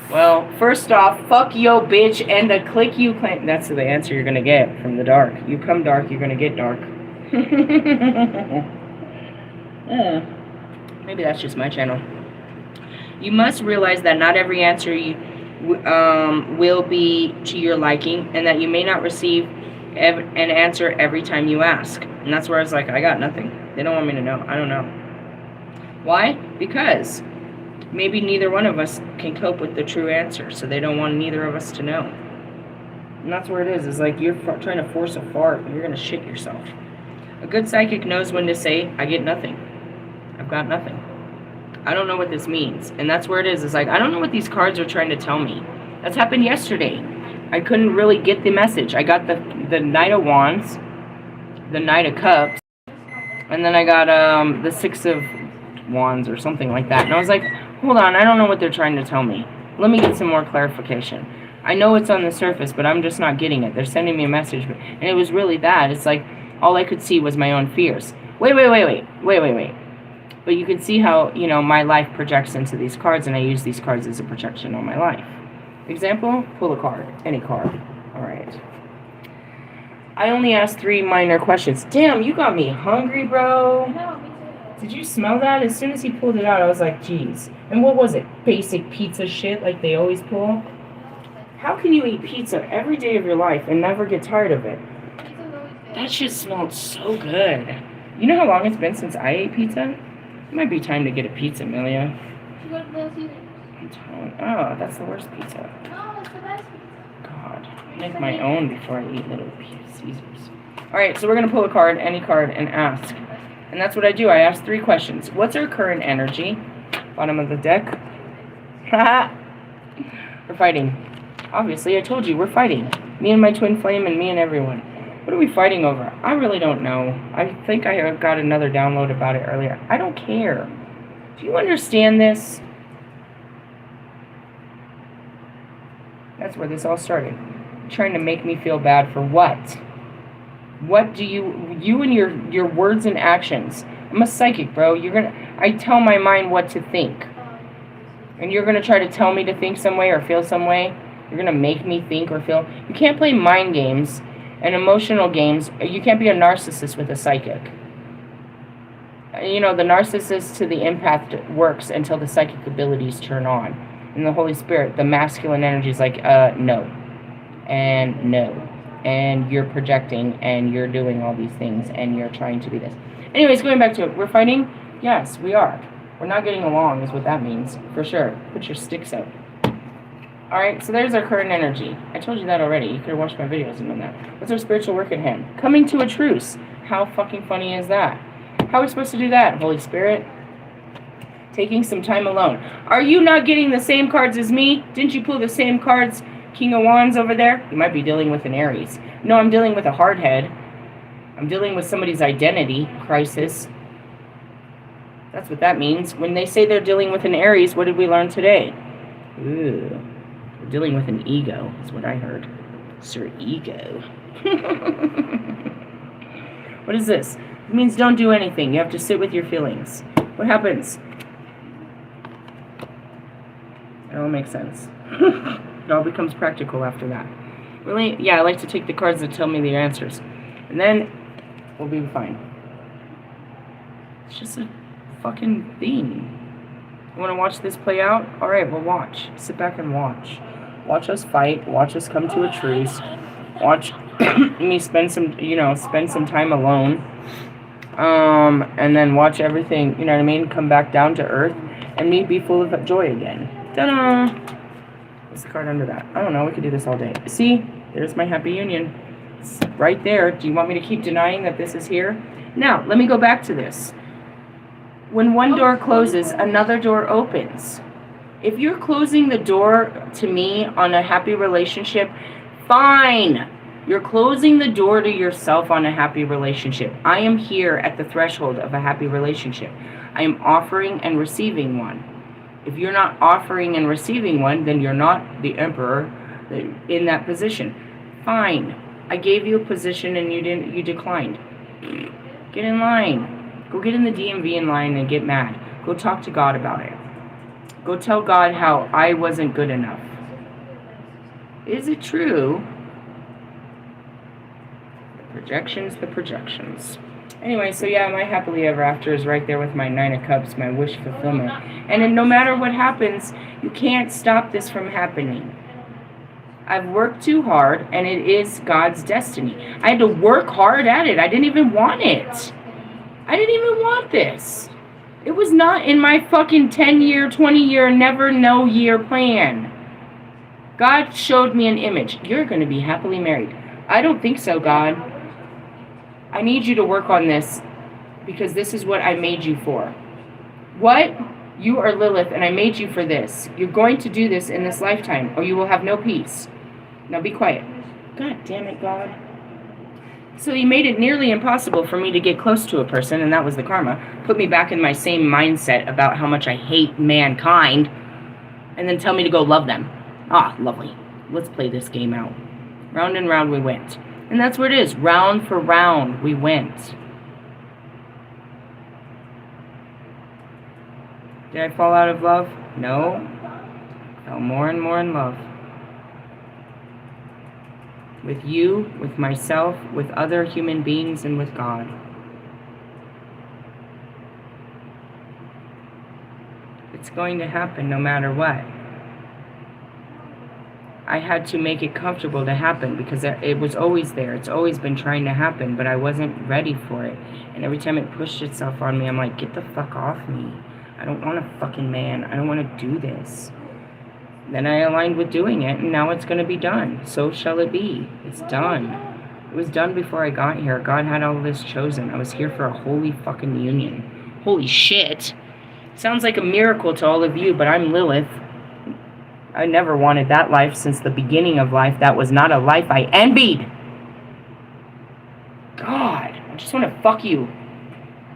Well, first off, fuck yo bitch and the click you claim. That's the answer you're going to get from the dark. You come dark, you're going to get dark. Maybe that's just my channel. You must realize that not every answer you will be to your liking, and that you may not receive an answer every time you ask. And that's where I was like, I got nothing. They don't want me to know. I don't know. Why? Because maybe neither one of us can cope with the true answer, so they don't want neither of us to know. And that's where it is. It's like you're trying to force a fart, you're going to shit yourself. A good psychic knows when to say, I get nothing. I've got nothing. I don't know what this means. And that's where it is. It's like, I don't know what these cards are trying to tell me. That's happened yesterday. I couldn't really get the message. I got the Knight of Wands, the Knight of Cups, and then I got the Six of Wands or something like that. And I was like, hold on, I don't know what they're trying to tell me. Let me get some more clarification. I know it's on the surface, but I'm just not getting it. They're sending me a message. And it was really that. It's like, all I could see was my own fears. Wait. But you can see how, you know, my life projects into these cards, and I use these cards as a projection on my life. Example, pull a card. Any card. All right. I only asked 3 minor questions. Damn, you got me hungry, bro. No, me too. Did you smell that? As soon as he pulled it out, I was like, geez. And what was it? Basic pizza shit like they always pull? How can you eat pizza every day of your life and never get tired of it? Pizza's always good. That shit smelled so good. You know how long it's been since I ate pizza? It might be time to get a pizza, Amelia. You go to Little Caesars. Oh, that's the worst pizza. No, it's the best pizza. God. Make my own before I eat Little Caesars. Alright, so we're going to pull a card, any card, and ask. And that's what I do. I ask 3 questions. What's our current energy? Bottom of the deck. We're fighting. Obviously, I told you, we're fighting. Me and my twin flame and me and everyone. What are we fighting over? I really don't know. I think I got another download about it earlier. I don't care. Do you understand this? That's where this all started. Trying to make me feel bad for what? What do you and your words and actions. I'm a psychic, bro. I tell my mind what to think. And you're gonna try to tell me to think some way or feel some way. You're gonna make me think or feel. You can't play mind games and emotional games. You can't be a narcissist with a psychic. You know, the narcissist to the empath works until the psychic abilities turn on. And the Holy Spirit, the masculine energy is like, no. And no. And you're projecting and you're doing all these things and you're trying to be this. Anyways, going back to it. We're fighting? Yes, we are. We're not getting along is what that means. For sure. Put your sticks up. Alright, so there's our current energy. I told you that already. You could have watched my videos and known that. What's our spiritual work at hand? Coming to a truce. How fucking funny is that? How are we supposed to do that, Holy Spirit? Taking some time alone. Are you not getting the same cards as me? Didn't you pull the same cards, King of Wands over there? You might be dealing with an Aries. No, I'm dealing with a hard head. I'm dealing with somebody's identity crisis. That's what that means. When they say they're dealing with an Aries, what did we learn today? Ooh. We're dealing with an ego, is what I heard. Sir Ego. What is this? It means don't do anything. You have to sit with your feelings. What happens? It all makes sense. It all becomes practical after that. Really? Yeah, I like to take the cards that tell me the answers. And then we'll be fine. It's just a fucking thing. You want to watch this play out? Alright, we'll watch. Sit back and watch. Watch us fight. Watch us come to a truce. Watch me spend some time alone. And then watch everything, you know what I mean, come back down to earth. And me be full of joy again. Ta-da! What's the card under that? I don't know. We could do this all day. See? There's my happy union. It's right there. Do you want me to keep denying that this is here? Now, let me go back to this. When one door closes, another door opens. If you're closing the door to me on a happy relationship, fine. You're closing the door to yourself on a happy relationship. I am here at the threshold of a happy relationship. I am offering and receiving one. If you're not offering and receiving one, then you're not the emperor in that position. Fine. I gave you a position and you declined. Get in line. Go get in the DMV in line and get mad. Go talk to God about it. Go tell God how I wasn't good enough. Is it true? The projections. Anyway, so yeah, my happily ever after is right there with my 9 of Cups, my wish fulfillment. And then no matter what happens, you can't stop this from happening. I've worked too hard, and it is God's destiny. I had to work hard at it. I didn't even want it. I didn't even want this. It was not in my fucking 10-year, 20-year, never-no-year plan. God showed me an image. You're going to be happily married. I don't think so, God. I need you to work on this because this is what I made you for. What? You are Lilith, and I made you for this. You're going to do this in this lifetime, or you will have no peace. Now be quiet. God damn it, God. So he made it nearly impossible for me to get close to a person, and that was the karma. Put me back in my same mindset about how much I hate mankind, and then tell me to go love them. Ah, lovely. Let's play this game out. Round and round we went. And that's what it is. Round for round we went. Did I fall out of love? No. Fell more and more in love. With you, with myself, with other human beings, and with God. It's going to happen no matter what. I had to make it comfortable to happen because it was always there. It's always been trying to happen, but I wasn't ready for it. And every time it pushed itself on me, I'm like, get the fuck off me. I don't want a fucking man. I don't want to do this. Then I aligned with doing it, and now it's going to be done. So shall it be. It's done. It was done before I got here. God had all this chosen. I was here for a holy fucking union. Holy shit. Sounds like a miracle to all of you, but I'm Lilith. I never wanted that life since the beginning of life. That was not a life I envied. God, I just want to fuck you.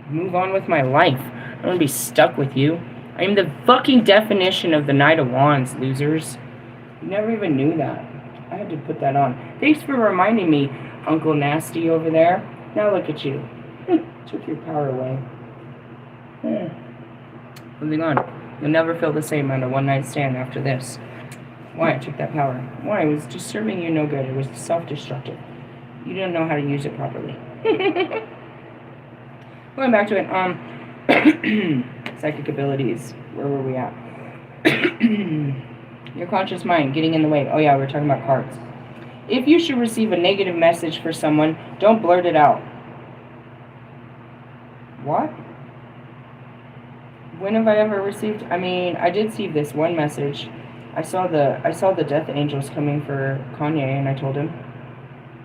Move on with my life. I don't want to be stuck with you. I am the fucking definition of the Knight of Wands, losers. You never even knew that. I had to put that on. Thanks for reminding me, Uncle Nasty over there. Now look at you. Took your power away. Moving on. You'll never feel the same on a one-night stand after this. Why? I took that power. Why? It was just serving you no good. It was self-destructive. You didn't know how to use it properly. Going back to it, psychic abilities. Where were we at? Your conscious mind getting in the way. Oh yeah, we were talking about cards. If you should receive a negative message for someone, don't blurt it out. What? When have I ever received? I mean, I did see this one message. I saw the death angels coming for Kanye, and I told him,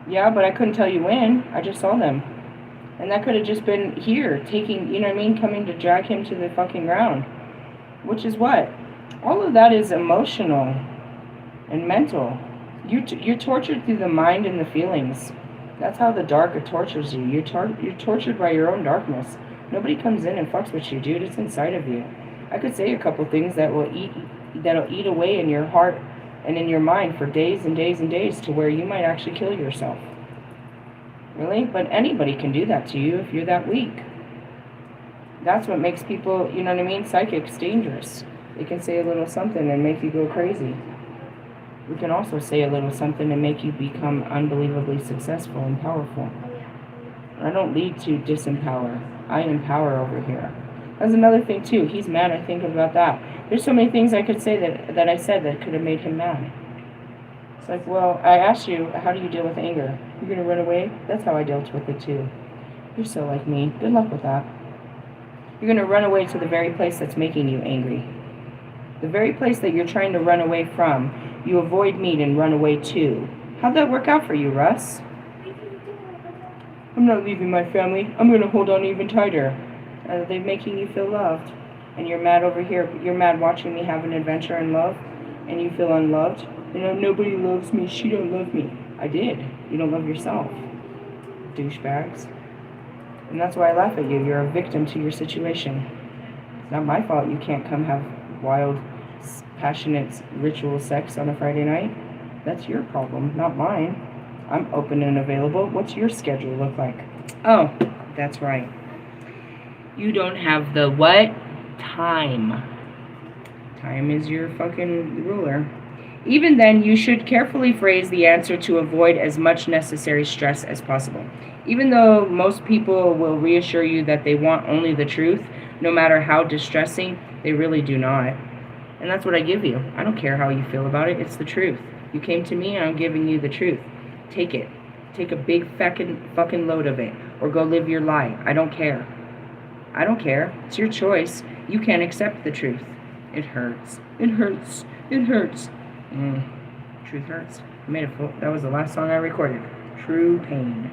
yeah, but I couldn't tell you when. I just saw them, and that could have just been here, taking, you know what I mean, coming to drag him to the fucking ground. Which is what? All of that is emotional and mental. You're tortured through the mind and the feelings. That's how the dark tortures you. You're tortured by your own darkness. Nobody comes in and fucks with you, dude. It's inside of you. I could say a couple things that'll eat away in your heart and in your mind for days and days and days to where you might actually kill yourself. Really? But anybody can do that to you if you're that weak. That's what makes people, you know what I mean, psychics dangerous. They can say a little something and make you go crazy. We can also say a little something and make you become unbelievably successful and powerful. I don't lead to disempower. I empower over here. That's another thing too. He's mad, I think, about that. There's so many things I could say that I said that could have made him mad. It's like, well, I asked you, how do you deal with anger? You're going to run away? That's how I dealt with it too. You're so like me. Good luck with that. You're going to run away to the very place that's making you angry. The very place that you're trying to run away from, you avoid me and run away to. How'd that work out for you, Russ? I'm not leaving my family. I'm going to hold on even tighter. Are they making you feel loved? And you're mad over here. You're mad watching me have an adventure in love, and you feel unloved. You know, nobody loves me. She don't love me. I did. You don't love yourself. Douchebags. And that's why I laugh at you. You're a victim to your situation. It's not my fault you can't come have wild, passionate, ritual sex on a Friday night. That's your problem, not mine. I'm open and available. What's your schedule look like? Oh, that's right. You don't have the what? Time. Time is your fucking ruler. Even then, you should carefully phrase the answer to avoid as much necessary stress as possible. Even though most people will reassure you that they want only the truth, no matter how distressing, they really do not. And that's what I give you. I don't care how you feel about it. It's the truth. You came to me and I'm giving you the truth. Take it. Take a big fucking load of it. Or go live your lie. I don't care. I don't care. It's your choice. You can't accept the truth. It hurts. It hurts. It hurts. Truth hurts. I made that was the last song I recorded. True pain.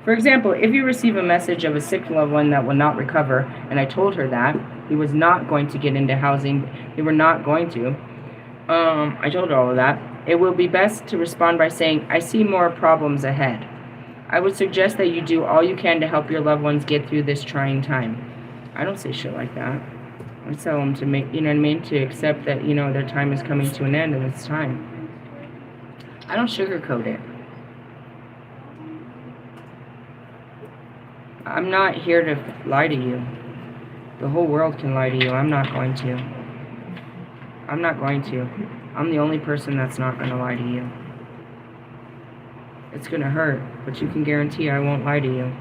For example, if you receive a message of a sick loved one that will not recover, and I told her that he was not going to get into housing, they were not going to. I told her all of that. It will be best to respond by saying, I see more problems ahead. I would suggest that you do all you can to help your loved ones get through this trying time. I don't say shit like that. I tell them to make, you know what I mean, to accept that, you know, their time is coming to an end and it's time. I don't sugarcoat it. I'm not here to lie to you. The whole world can lie to you. I'm not going to. I'm not going to. I'm the only person that's not going to lie to you. It's going to hurt, but you can guarantee I won't lie to you.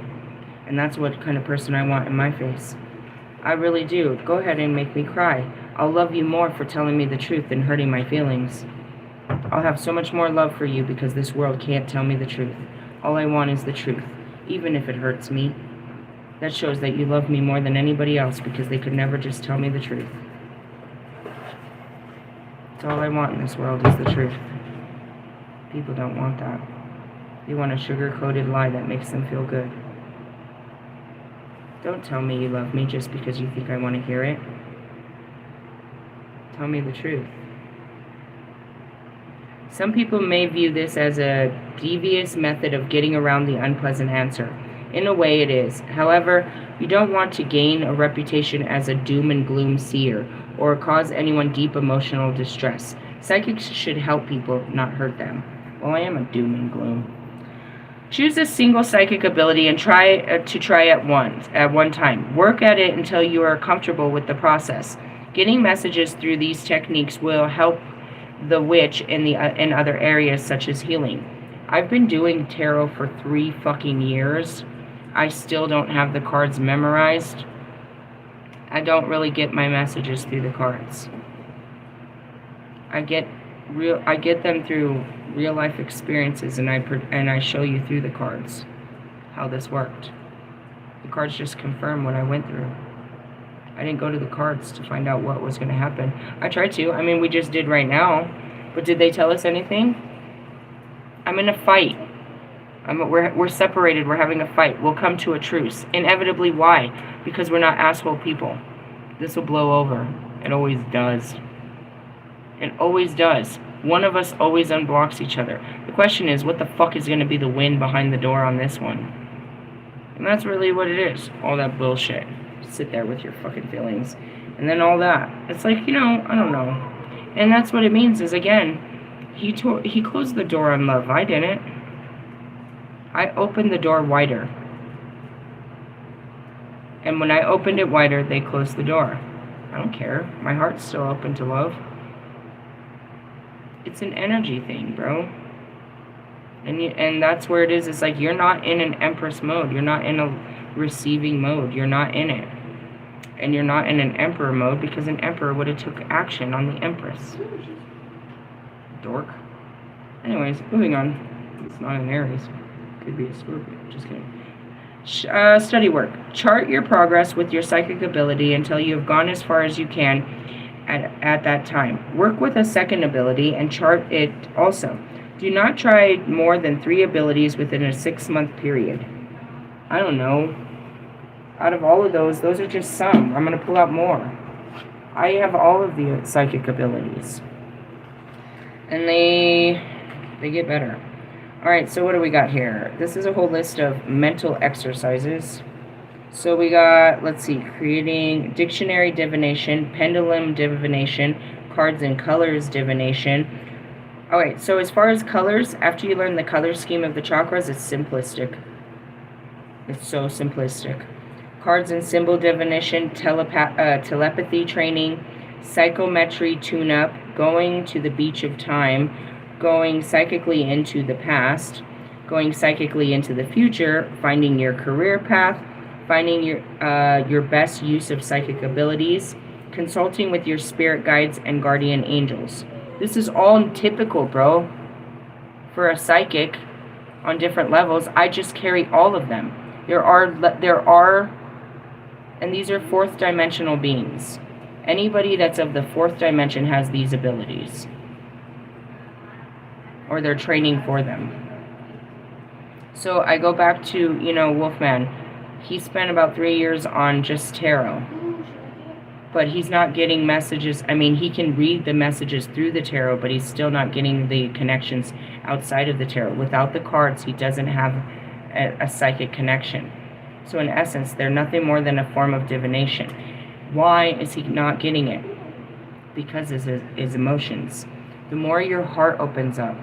And that's what kind of person I want in my face. I really do. Go ahead and make me cry. I'll love you more for telling me the truth than hurting my feelings. I'll have so much more love for you because this world can't tell me the truth. All I want is the truth, even if it hurts me. That shows that you love me more than anybody else because they could never just tell me the truth. That's all I want in this world is the truth. People don't want that. They want a sugar-coated lie that makes them feel good. Don't tell me you love me just because you think I want to hear it. Tell me the truth. Some people may view this as a devious method of getting around the unpleasant answer. In a way it is. However, you don't want to gain a reputation as a doom and gloom seer or cause anyone deep emotional distress. Psychics should help people, not hurt them. Well, I am a doom and gloom. Choose a single psychic ability and try at one time. Work at it until you are comfortable with the process. Getting messages through these techniques will help the witch in other areas such as healing. I've been doing tarot for 3 fucking years. I still don't have the cards memorized. I don't really get my messages through the cards. I get them through real life experiences, and I show you through the cards how this worked. The cards just confirm what I went through. I didn't go to the cards to find out what was going to happen. I tried to. I mean, we just did right now, but did they tell us anything? I'm in a fight. We're separated. We're having a fight. We'll come to a truce. Inevitably, why? Because we're not asshole people. This will blow over. It always does. It always does. One of us always unblocks each other. The question is, what the fuck is going to be the wind behind the door on this one? And that's really what it is. All that bullshit. Sit there with your fucking feelings. And then all that. It's like, you know, I don't know. And that's what it means is, again, he closed the door on love. I didn't. I opened the door wider. And when I opened it wider, they closed the door. I don't care. My heart's still open to love. It's an energy thing, bro. And that's where it is. It's like you're not in an Empress mode. You're not in a receiving mode. You're not in it. And you're not in an Emperor mode because an Emperor would have took action on the Empress. Dork. Anyways, moving on. It's not an Aries. Could be a Scorpio. Just kidding. Study work. Chart your progress with your psychic ability until you have gone as far as you can at that time. Work with a second ability and chart it also. Do not try more than 3 abilities within a 6-month period. I don't know. Out of all of those are just some. I'm going to pull out more. I have all of the psychic abilities. And they get better. Alright, so what do we got here? This is a whole list of mental exercises. So we got, let's see, creating dictionary divination, pendulum divination, cards and colors divination. Alright, so as far as colors, after you learn the color scheme of the chakras, it's simplistic. It's so simplistic. Cards and symbol divination, telepathy training, psychometry tune-up, going to the beach of time, going psychically into the past, going psychically into the future, finding your career path, finding your best use of psychic abilities, consulting with your spirit guides and guardian angels. This is all typical, bro, for a psychic on different levels. I just carry all of them. There are, and these are fourth dimensional beings. Anybody that's of the fourth dimension has these abilities, or they're training for them. So I go back to, Wolfman. He spent about 3 years on just tarot, but he's not getting messages. I mean, he can read the messages through the tarot, but he's still not getting the connections outside of the tarot. Without the cards, he doesn't have a psychic connection. So in essence, they're nothing more than a form of divination. Why is he not getting it? Because his emotions. The more your heart opens up.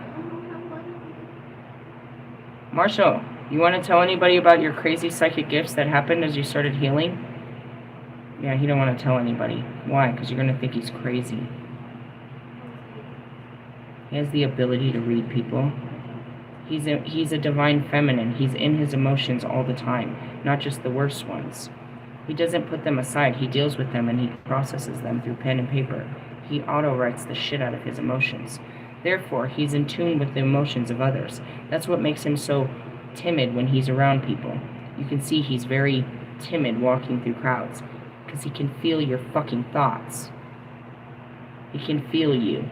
Marshall, you want to tell anybody about your crazy psychic gifts that happened as you started healing? Yeah, he don't want to tell anybody. Why? Because you're going to think he's crazy. He has the ability to read people. He's a divine feminine. He's in his emotions all the time, not just the worst ones. He doesn't put them aside. He deals with them and he processes them through pen and paper. He auto-writes the shit out of his emotions. Therefore, he's in tune with the emotions of others. That's what makes him so timid when he's around people. You can see he's very timid walking through crowds because he can feel your fucking thoughts. He can feel you.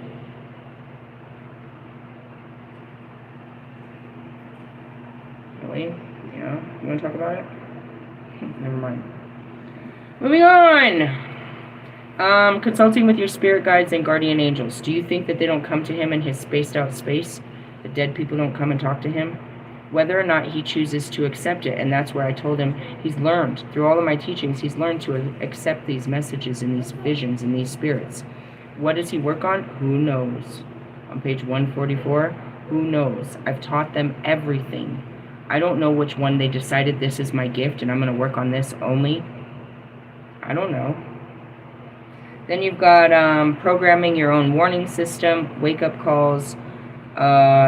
Really? Yeah? You want to talk about it? Never mind. Moving on! Consulting with your spirit guides and guardian angels. Do you think that they don't come to him in his spaced out space? The dead people don't come and talk to him? Whether or not he chooses to accept it, and that's where I told him he's learned, through all of my teachings, he's learned to accept these messages and these visions and these spirits. What does he work on? Who knows? On page 144, who knows? I've taught them everything. I don't know which one they decided this is my gift and I'm going to work on this only. I don't know. Then you've got programming your own warning system, wake-up calls,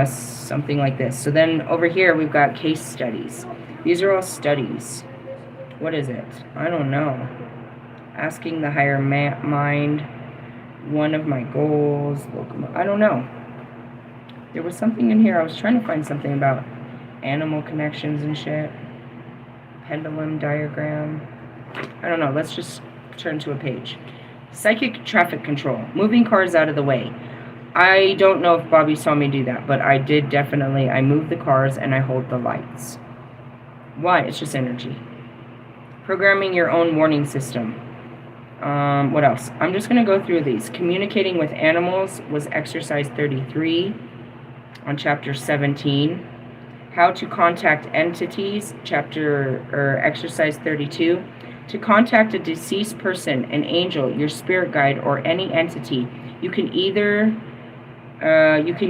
something like this. So then over here we've got case studies. These are all studies. What is it? I don't know. Asking the higher mind, one of my goals. I don't know. There was something in here. I was trying to find something about animal connections and shit. Pendulum diagram. I don't know. Let's just turn to a page. Psychic traffic control. Moving cars out of the way. I don't know if Bobby saw me do that, but I did definitely. I move the cars and I hold the lights. Why? It's just energy. Programming your own warning system. What else? I'm just going to go through these. Communicating with animals was exercise 33 on chapter 17. How to contact entities, exercise 32. To contact a deceased person, an angel, your spirit guide, or any entity, you can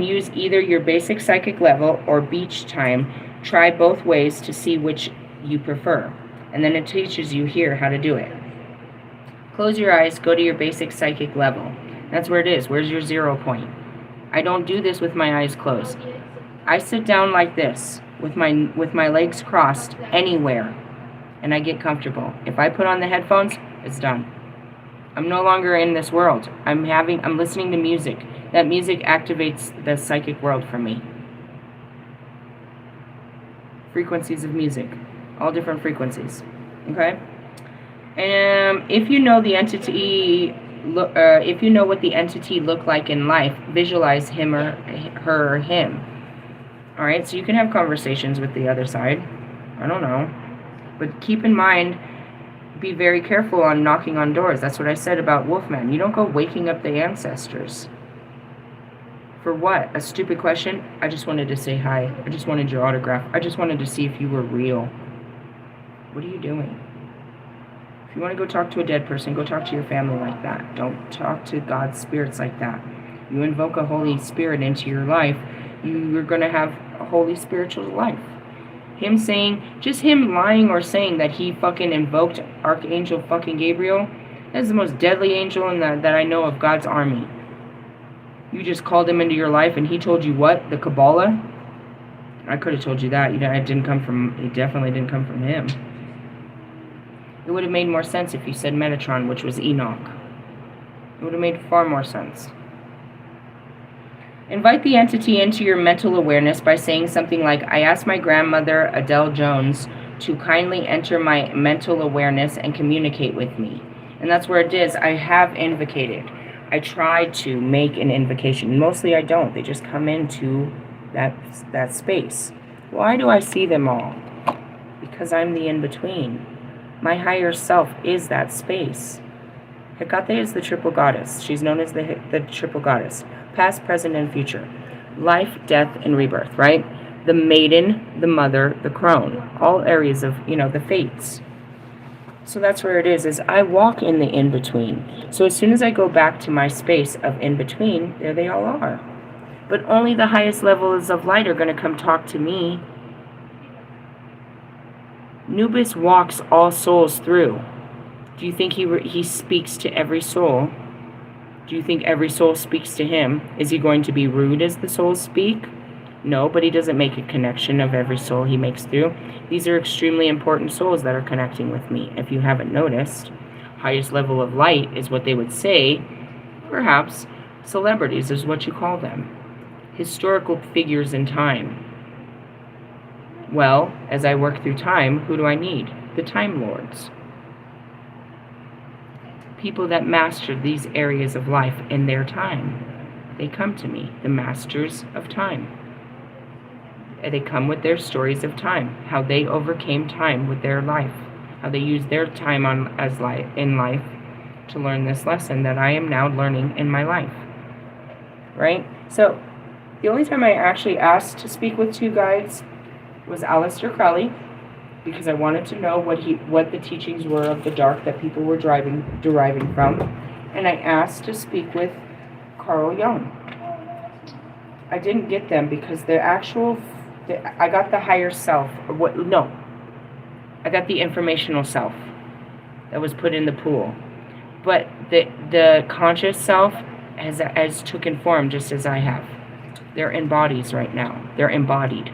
use either your basic psychic level or beach time. Try both ways to see which you prefer. And then it teaches you here how to do it. Close your eyes, go to your basic psychic level. That's where it is. Where's your 0 point? I don't do this with my eyes closed. I sit down like this with my legs crossed anywhere and I get comfortable. If I put on the headphones, it's done. I'm no longer in this world. I'm listening to music. That music activates the psychic world for me. Frequencies of music. All different frequencies. Okay? And if you know the entity, if you know what the entity looked like in life, visualize him or her or him. All right, so you can have conversations with the other side. I don't know. But keep in mind, be very careful on knocking on doors. That's what I said about Wolfman. You don't go waking up the ancestors. For what? A stupid question? I just wanted to say hi. I just wanted your autograph. I just wanted to see if you were real. What are you doing? If you want to go talk to a dead person, go talk to your family like that. Don't talk to God's spirits like that. You invoke a Holy Spirit into your life, you're going to have a holy spiritual life. Him saying, just him lying or saying that he fucking invoked Archangel fucking Gabriel, that's the most deadly angel in that I know of God's army. You just called him into your life and he told you what? The Kabbalah? I could have told you that. It definitely didn't come from him. It would have made more sense if you said Metatron, which was Enoch. It would have made far more sense. Invite the entity into your mental awareness by saying something like, I asked my grandmother, Adele Jones, to kindly enter my mental awareness and communicate with me. And that's where it is. I have invocated. I tried to make an invocation. Mostly I don't. They just come into that space. Why do I see them all? Because I'm the in-between. My higher self is that space. Hecate is the triple goddess. She's known as the triple goddess. Past, present, and future. Life, death, and rebirth, right? The maiden, the mother, the crone. All areas of, the fates. So that's where it is I walk in the in-between. So as soon as I go back to my space of in-between, there they all are. But only the highest levels of light are going to come talk to me. Nubis walks all souls through. Do you think he speaks to every soul? Do you think every soul speaks to him? Is he going to be rude as the souls speak? No, but he doesn't make a connection of every soul he makes through. These are extremely important souls that are connecting with me. If you haven't noticed, highest level of light is what they would say. Perhaps celebrities is what you call them. Historical figures in time. Well, as I work through time, who do I need? The Time Lords. People that mastered these areas of life in their time. They come to me, the masters of time. And they come with their stories of time, how they overcame time with their life, how they used their time in life to learn this lesson that I am now learning in my life. Right? So, the only time I actually asked to speak with two guides was Aleister Crowley, because I wanted to know what the teachings were of the dark that people were deriving from, and I asked to speak with Carl Jung. I didn't get them because I got the higher self. I got the informational self that was put in the pool, but the conscious self has taken form just as I have. They're in bodies right now. They're embodied.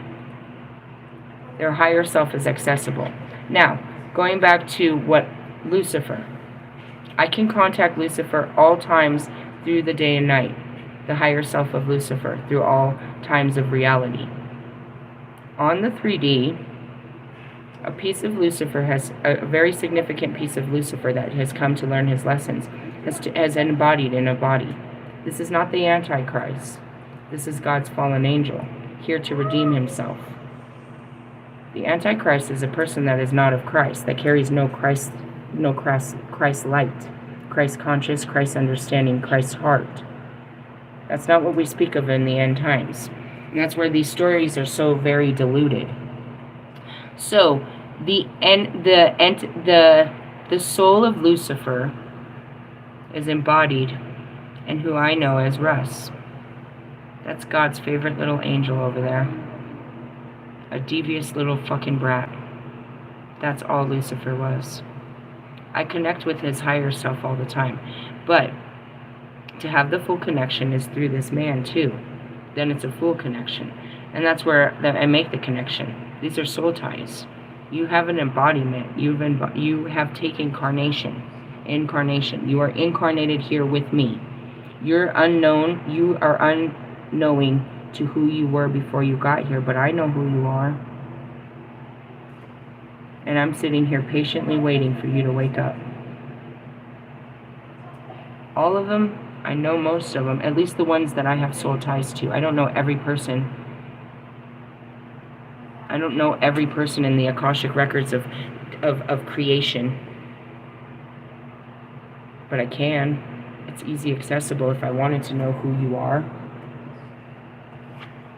Their higher self is accessible. Now, going back to what Lucifer. I can contact Lucifer all times through the day and night. The higher self of Lucifer through all times of reality. On the 3D, a piece of Lucifer a very significant piece of Lucifer that has come to learn his lessons, has embodied in a body. This is not the Antichrist. This is God's fallen angel, here to redeem himself. The Antichrist is a person that is not of Christ, that carries no Christ light, Christ conscious, Christ understanding, Christ's heart. That's not what we speak of in the end times. And that's where these stories are so very diluted. So, the soul of Lucifer is embodied in who I know as Russ. That's God's favorite little angel over there. A devious little fucking brat. That's all Lucifer was. I connect with his higher self all the time. But to have the full connection is through this man too. Then it's a full connection. And that's where I make the connection. These are soul ties. You have an embodiment. You have taken incarnation. You are incarnated here with me. You're unknown. You are unknowing to who you were before you got here, but I know who you are. And I'm sitting here patiently waiting for you to wake up. All of them, I know most of them, at least the ones that I have soul ties to. I don't know every person. I don't know every person in the Akashic records of creation. but I can. It's easy accessible if I wanted to know who you are.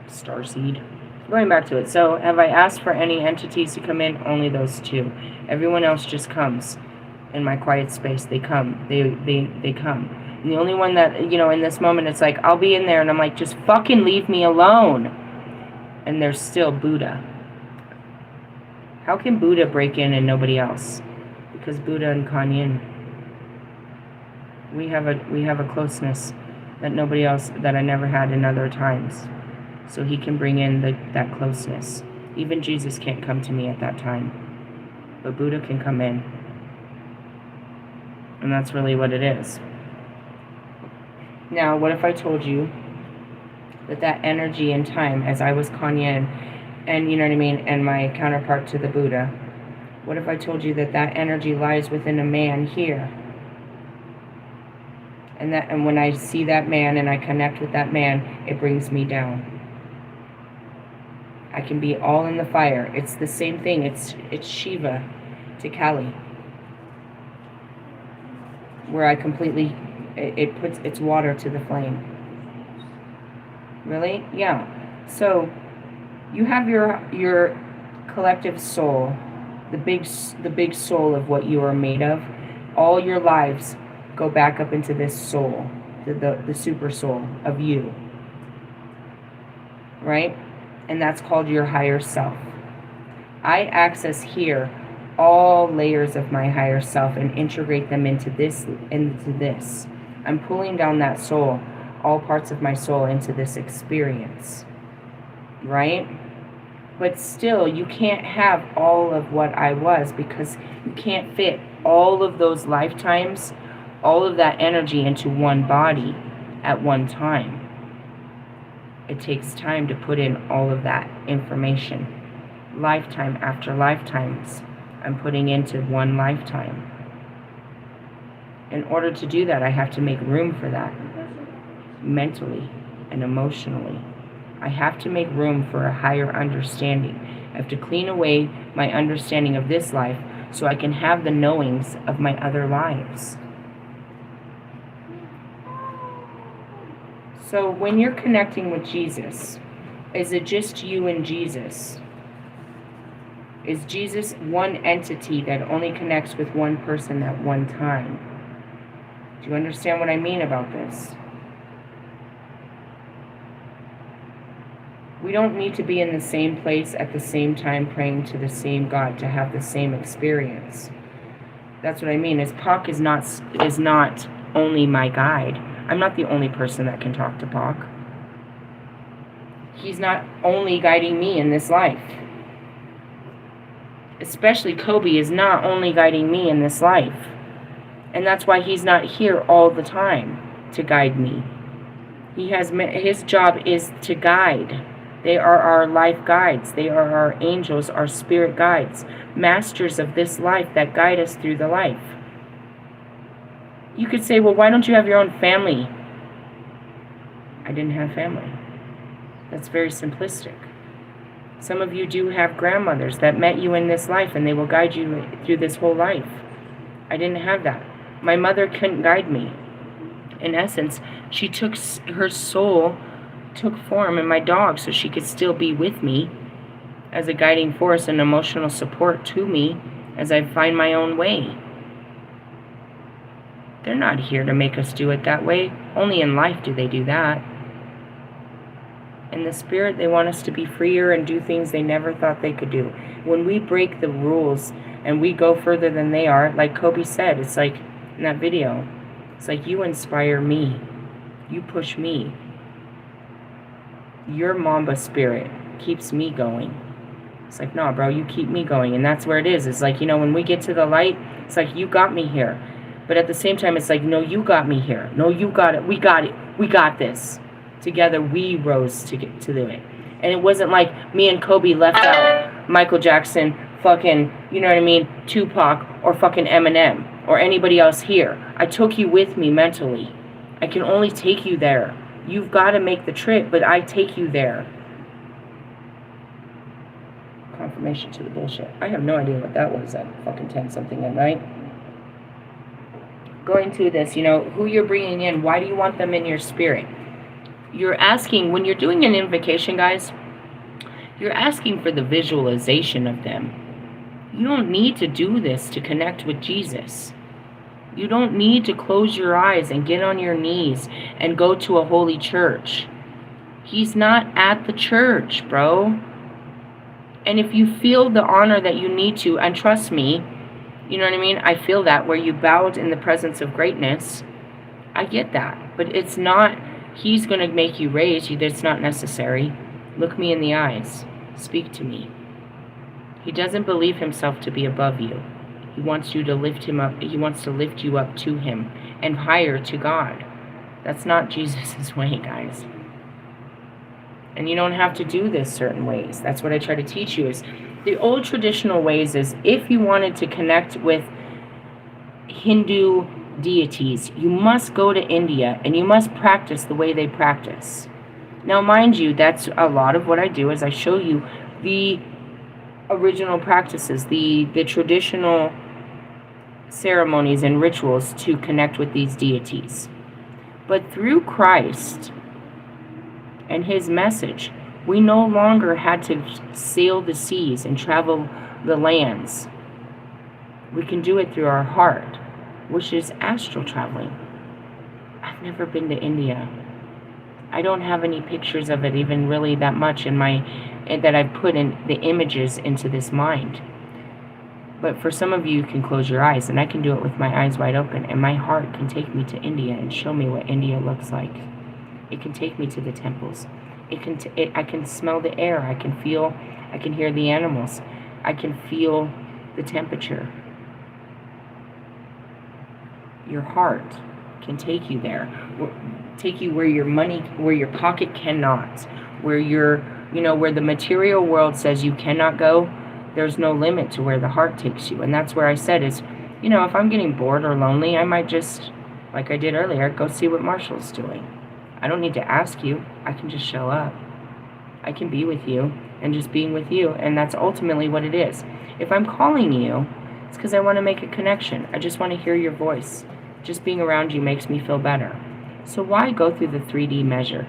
Starseed. Going back to it. So, have I asked for any entities to come in? Only those two. Everyone else just comes. In my quiet space, they come. They come. And the only one that, you know, in this moment, it's like, I'll be in there, and I'm like, just fucking leave me alone. And there's still Buddha. How can Buddha break in and nobody else? Because Buddha and Kanyin, we have a closeness that nobody else, that I never had in other times. So he can bring in that closeness. Even Jesus can't come to me at that time, but Buddha can come in. And that's really what it is. Now, what if I told you that energy and time, as I was Kanyin, and you know what I mean, and my counterpart to the Buddha, what if I told you that energy lies within a man here? And when I see that man and I connect with that man, it brings me down. I can be all in the fire. It's the same thing. It's Shiva to Kali, where I completely, it puts its water to the flame. Really? Yeah. So you have your collective soul, the big soul of what you are made of. All your lives go back up into this soul, the super soul of you. Right? And that's called your higher self. I access here all layers of my higher self and integrate them into this. I'm pulling down that soul, all parts of my soul, into this experience. Right? But still, you can't have all of what I was, because you can't fit all of those lifetimes, all of that energy into one body at one time. It takes time to put in all of that information. Lifetime after lifetimes, I'm putting into one lifetime. In order to do that, I have to make room for that, mentally and emotionally. I have to make room for a higher understanding. I have to clean away my understanding of this life so I can have the knowings of my other lives. So when you're connecting with Jesus, is it just you and Jesus? Is Jesus one entity that only connects with one person at one time? Do you understand what I mean about this? We don't need to be in the same place at the same time praying to the same God to have the same experience. That's what I mean. Pac is not only my guide. I'm not the only person that can talk to Pac. He's not only guiding me in this life. Especially Kobe is not only guiding me in this life. And that's why he's not here all the time to guide me. His job is to guide. They are our life guides. They are our angels, our spirit guides, masters of this life that guide us through the life. You could say, well, why don't you have your own family? I didn't have family. That's very simplistic. Some of you do have grandmothers that met you in this life and they will guide you through this whole life. I didn't have that. My mother couldn't guide me. In essence, she took her soul, took form in my dog so she could still be with me as a guiding force and emotional support to me as I find my own way. They're not here to make us do it that way. Only in life do they do that. In the spirit, they want us to be freer and do things they never thought they could do. When we break the rules and we go further than they are, like Kobe said, it's like in that video, it's like you inspire me. You push me. Your Mamba spirit keeps me going. It's like, no, bro, you keep me going. And that's where it is. It's like, you know, when we get to the light, it's like, you got me here. But at the same time, it's like, no, you got me here. No, you got it. We got it. We got this. Together, we rose to get to do it. And it wasn't like me and Kobe left out Michael Jackson, fucking, you know what I mean, Tupac, or fucking Eminem, or anybody else here. I took you with me mentally. I can only take you there. You've got to make the trip, but I take you there. Confirmation to the bullshit. I have no idea what that was at fucking 10 something at night. going through this, who you're bringing in, why do you want them in your spirit? You're asking, when you're doing an invocation, guys, you're asking for the visualization of them. You don't need to do this to connect with Jesus. You don't need to close your eyes and get on your knees and go to a holy church. He's not at the church, bro. And if you feel the honor that you need to, and trust me, you know what I mean? I feel that, where you bowed in the presence of greatness. I get that. But it's not, he's going to make you raise you. That's not necessary. Look me in the eyes. Speak to me. He doesn't believe himself to be above you. He wants you to lift him up. He wants to lift you up to him and higher to God. That's not Jesus' way, guys. And you don't have to do this certain ways. That's what I try to teach you. Is the old traditional ways is, if you wanted to connect with Hindu deities, you must go to India and you must practice the way they practice. Now, mind you, that's a lot of what I do, is I show you the original practices, the traditional ceremonies and rituals to connect with these deities. But through Christ and his message, we no longer had to sail the seas and travel the lands. We can do it through our heart, which is astral traveling. I've never been to India. I don't have any pictures of it even really that much that I've put in the images into this mind. But for some of you, you can close your eyes, and I can do it with my eyes wide open, and my heart can take me to India and show me what India looks like. It can take me to the temples. I can smell the air. I can hear the animals. I can feel the temperature. Your heart can take you there. Take you where your pocket cannot. Where where the material world says you cannot go, there's no limit to where the heart takes you. And that's where I said is, if I'm getting bored or lonely, I might just, like I did earlier, go see what Marshall's doing. I don't need to ask you. I can just show up. I can be with you, and just being with you, and that's ultimately what it is. If I'm calling you, it's because I want to make a connection. I just want to hear your voice. Just being around you makes me feel better. So why go through the 3D measure?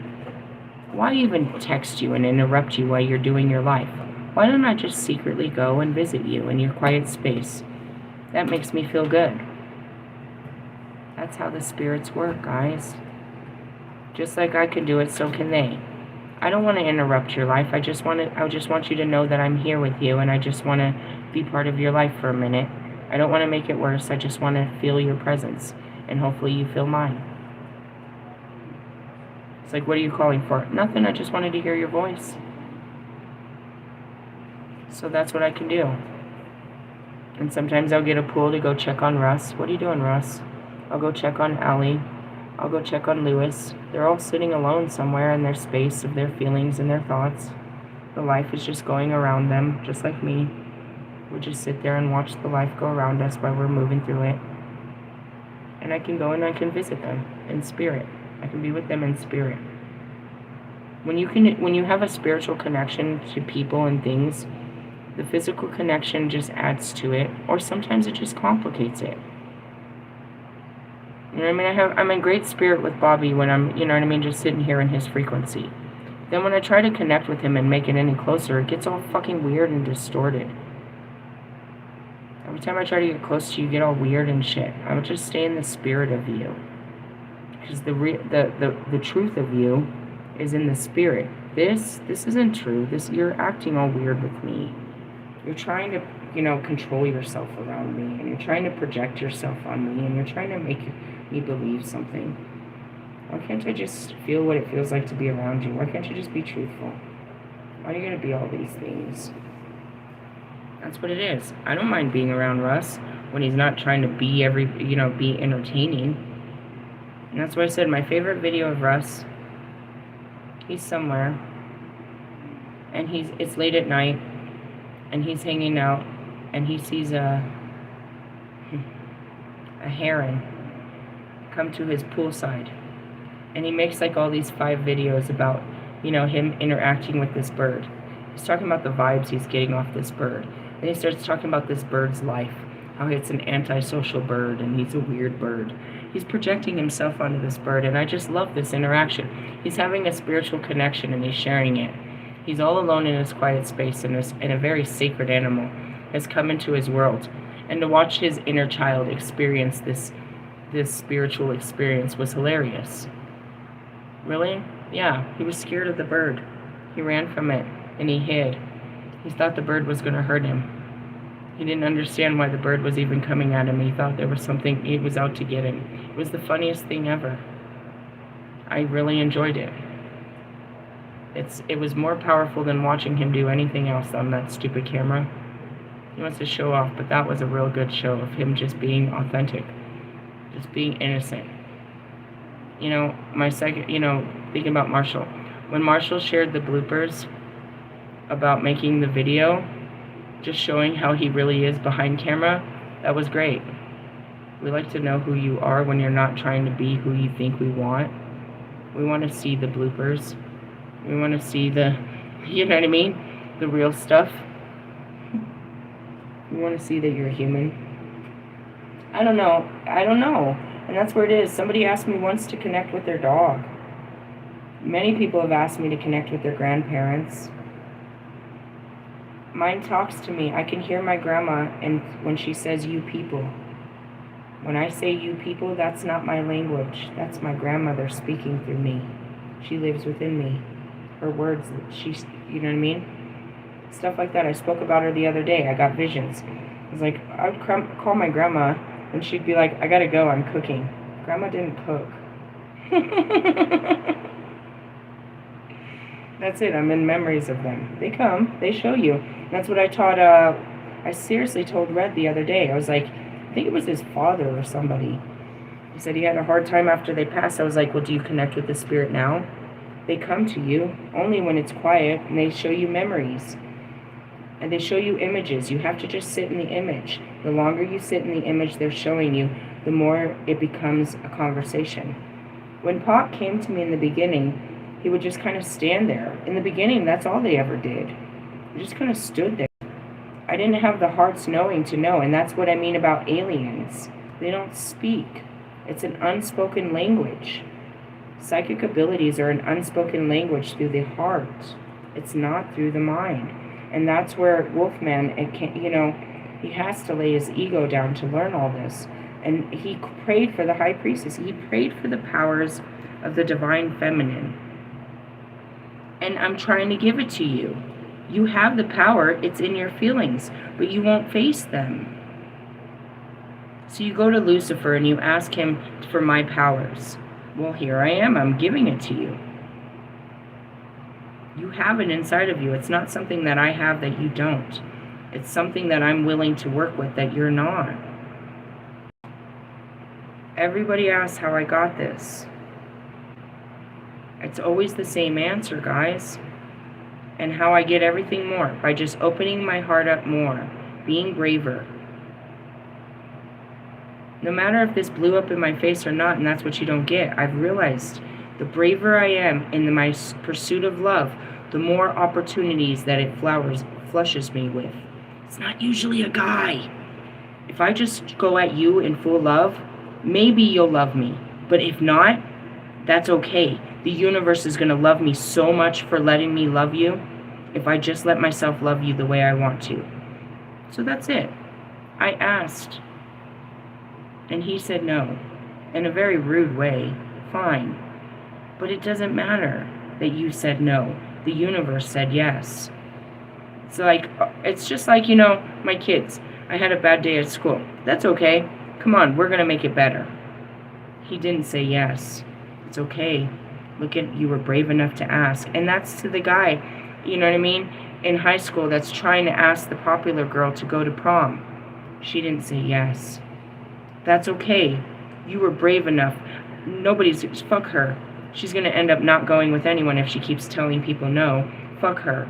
Why even text you and interrupt you while you're doing your life? Why don't I just secretly go and visit you in your quiet space? That makes me feel good. That's how the spirits work, guys. Just like I can do it, so can they. I don't want to interrupt your life. I just want you to know that I'm here with you, and I just want to be part of your life for a minute. I don't want to make it worse. I just want to feel your presence, and hopefully you feel mine. It's like, what are you calling for? Nothing. I just wanted to hear your voice. So that's what I can do. And sometimes I'll get a pull to go check on Russ. What are you doing, Russ? I'll go check on Allie. I'll go check on Lewis. They're all sitting alone somewhere in their space of their feelings and their thoughts. The life is just going around them, just like me. We just sit there and watch the life go around us while we're moving through it. And I can go and I can visit them in spirit. I can be with them in spirit. When you have a spiritual connection to people and things, the physical connection just adds to it, or sometimes it just complicates it. You know what I mean? I'm in great spirit with Bobby when I'm, just sitting here in his frequency. Then when I try to connect with him and make it any closer, it gets all fucking weird and distorted. Every time I try to get close to you, you get all weird and shit. I would just stay in the spirit of you. Because the truth of you is in the spirit. This isn't true. You're acting all weird with me. You're trying to, control yourself around me, and you're trying to project yourself on me, and you're trying to make me believe something. Why can't I just feel what it feels like to be around you? Why can't you just be truthful? Why are you going to be all these things? That's what it is. I don't mind being around Russ when he's not trying to be be entertaining. And that's why I said my favorite video of Russ, he's somewhere, and it's late at night, and he's hanging out, and he sees a heron come to his poolside, and he makes like all these 5 videos about him interacting with this bird. He's talking about the vibes he's getting off this bird. Then he starts talking about this bird's life, how it's an antisocial bird and he's a weird bird. He's projecting himself onto this bird, and I just love this interaction. He's having a spiritual connection and he's sharing it. He's all alone in his quiet space, and a very sacred animal has come into his world. And to watch his inner child experience this spiritual experience was hilarious. Really? Yeah, he was scared of the bird. He ran from it and he hid. He thought the bird was going to hurt him. He didn't understand why the bird was even coming at him. He thought there was something, it was out to get him. It was the funniest thing ever. I really enjoyed it. It was more powerful than watching him do anything else on that stupid camera. He wants to show off, but that was a real good show of him just being authentic, just being innocent. You know, thinking about Marshall. When Marshall shared the bloopers about making the video, just showing how he really is behind camera, that was great. We like to know who you are when you're not trying to be who you think we want. We want to see the bloopers. We want to see the, you know what I mean? The real stuff. We want to see that you're human. I don't know. And that's where it is. Somebody asked me once to connect with their dog. Many people have asked me to connect with their grandparents. Mine talks to me. I can hear my grandma, and when she says you people. When I say you people, that's not my language. That's my grandmother speaking through me. She lives within me. Her words, you know what I mean? Stuff like that. I spoke about her the other day. I got visions. I was like, I would call my grandma, and she'd be like, I gotta go, I'm cooking. Grandma didn't cook. That's it. I'm in memories of them. They come. They show you. That's what I taught. I seriously told Red the other day. I was like, I think it was his father or somebody. He said he had a hard time after they passed. I was like, well, do you connect with the spirit now? They come to you only when it's quiet, and they show you memories. And they show you images. You have to just sit in the image. The longer you sit in the image they're showing you, the more it becomes a conversation. When Pop came to me in the beginning, he would just kind of stand there. In the beginning, that's all they ever did. They just kind of stood there. I didn't have the heart's knowing to know, and that's what I mean about aliens. They don't speak. It's an unspoken language. Psychic abilities are an unspoken language through the heart. It's not through the mind. And that's where Wolfman, he has to lay his ego down to learn all this. And he prayed for the High Priestess. He prayed for the powers of the Divine Feminine. And I'm trying to give it to you. You have the power, it's in your feelings, but you won't face them. So you go to Lucifer and you ask him for my powers. Well, here I am, I'm giving it to you. You have it inside of you. It's not something that I have that you don't. It's something that I'm willing to work with that you're not. Everybody asks how I got this. It's always the same answer, guys. And how I get everything more, by just opening my heart up more, being braver. No matter if this blew up in my face or not, and that's what you don't get, I've realized the braver I am in my pursuit of love, the more opportunities that it flushes me with. It's not usually a guy. If I just go at you in full love, maybe you'll love me. But if not, that's okay. The universe is going to love me so much for letting me love you if I just let myself love you the way I want to. So that's it. I asked. And he said no. In a very rude way. Fine. But it doesn't matter that you said no. The universe said yes. It's just like, my kids. I had a bad day at school. That's okay. Come on, we're going to make it better. He didn't say yes. It's okay. Look at, you were brave enough to ask. And that's to the guy, you know what I mean, in high school that's trying to ask the popular girl to go to prom. She didn't say yes. That's okay. You were brave enough. Fuck her. She's going to end up not going with anyone if she keeps telling people no. Fuck her.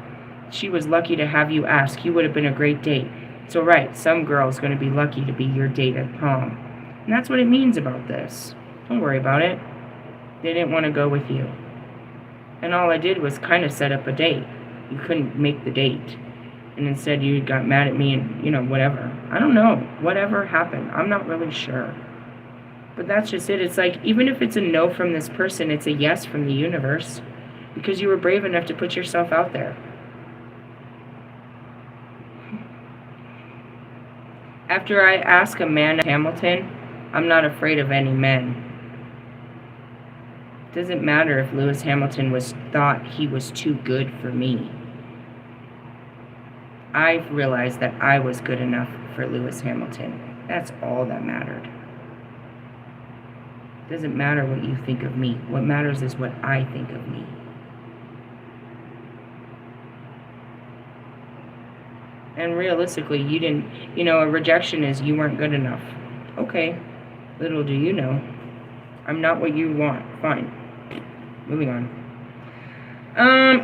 She was lucky to have you ask. You would have been a great date. It's alright. Some girl's going to be lucky to be your date at prom. And that's what it means about this. Don't worry about it. They didn't want to go with you. And all I did was kind of set up a date. You couldn't make the date. And instead you got mad at me and, whatever. I don't know. Whatever happened. I'm not really sure. But that's just it. It's like, even if it's a no from this person, it's a yes from the universe. Because you were brave enough to put yourself out there. After I ask a man Hamilton, I'm not afraid of any men. It doesn't matter if Lewis Hamilton thought he was too good for me. I've realized that I was good enough for Lewis Hamilton. That's all that mattered. It doesn't matter what you think of me. What matters is what I think of me. And realistically, you didn't, a rejection is you weren't good enough. Okay, little do you know, I'm not what you want. Fine. Moving on.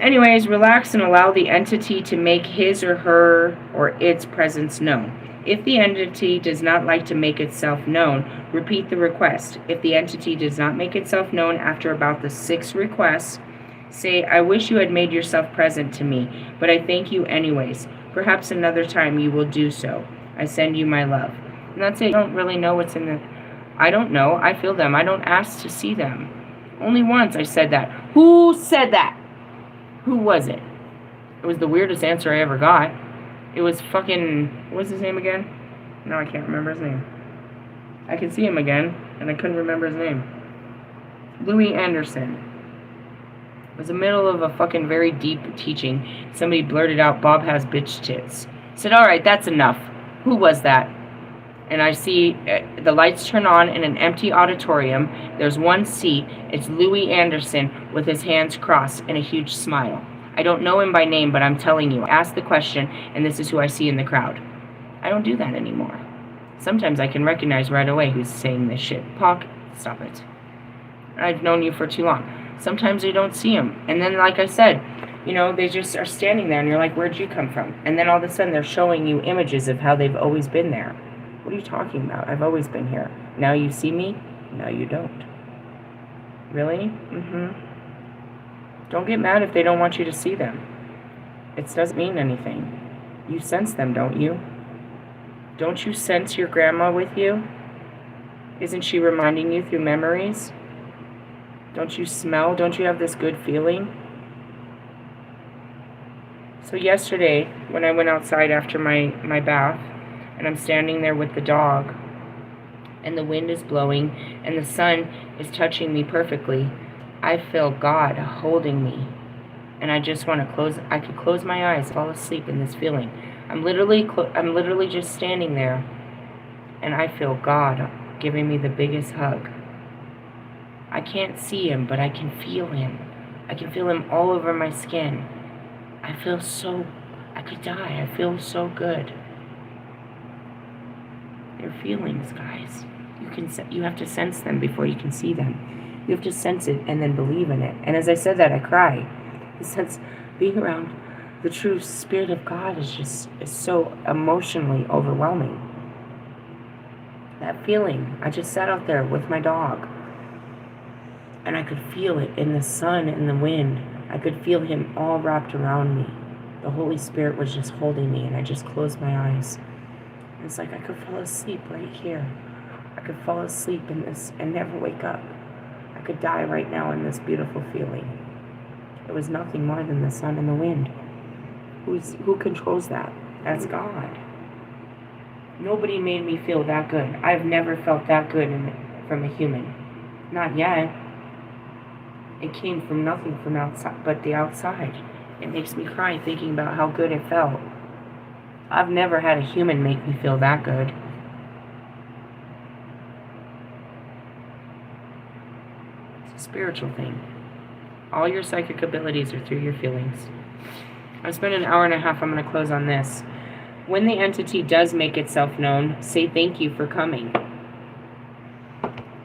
Anyways, relax and allow the entity to make his or her or its presence known. If the entity does not like to make itself known, repeat the request. If the entity does not make itself known after about the 6th request, say, I wish you had made yourself present to me, but I thank you anyways. Perhaps another time you will do so. I send you my love. And that's it. I don't really know what's in the... I don't know. I feel them. I don't ask to see them. Only once I said that. Who said that? Who was it? It was the weirdest answer I ever got. It was fucking... What's his name again? No, I can't remember his name. I could see him again, and I couldn't remember his name. Louis Anderson. It was the middle of a fucking very deep teaching. Somebody blurted out, Bob has bitch tits. I said, alright, that's enough. Who was that? And I see the lights turn on in an empty auditorium. There's one seat. It's Louis Anderson with his hands crossed and a huge smile. I don't know him by name, but I'm telling you. I asked the question, and this is who I see in the crowd. I don't do that anymore. Sometimes I can recognize right away who's saying this shit. Pock, stop it. I've known you for too long. Sometimes you don't see them. And then, like I said, they just are standing there, and you're like, where'd you come from? And then all of a sudden, they're showing you images of how they've always been there. What are you talking about? I've always been here. Now you see me? Now you don't. Really? Don't get mad if they don't want you to see them. It doesn't mean anything. You sense them, don't you? Don't you sense your grandma with you? Isn't she reminding you through memories? Don't you smell? Don't you have this good feeling? So yesterday, when I went outside after my bath, and I'm standing there with the dog, and the wind is blowing, and the sun is touching me perfectly, I feel God holding me. And I just want to I could close my eyes, fall asleep in this feeling. I'm literally just standing there, and I feel God giving me the biggest hug. I can't see him, but I can feel him. I can feel him all over my skin. I could die. I feel so good. They're feelings, guys. You have to sense them before you can see them. You have to sense it and then believe in it. And as I said that, I cry. The sense being around the true Spirit of God is so emotionally overwhelming. That feeling, I just sat out there with my dog, and I could feel it in the sun and the wind. I could feel him all wrapped around me. The Holy Spirit was just holding me, and I just closed my eyes. And it's like I could fall asleep right here. I could fall asleep in this and never wake up. I could die right now in this beautiful feeling. It was nothing more than the sun and the wind. Who controls that? That's God. Nobody made me feel that good. I've never felt that good from a human. Not yet. It came from nothing from outside, but the outside. It makes me cry thinking about how good it felt. I've never had a human make me feel that good. It's a spiritual thing. All your psychic abilities are through your feelings. I've spent an hour and a half. I'm going to close on this. When the entity does make itself known, say thank you for coming.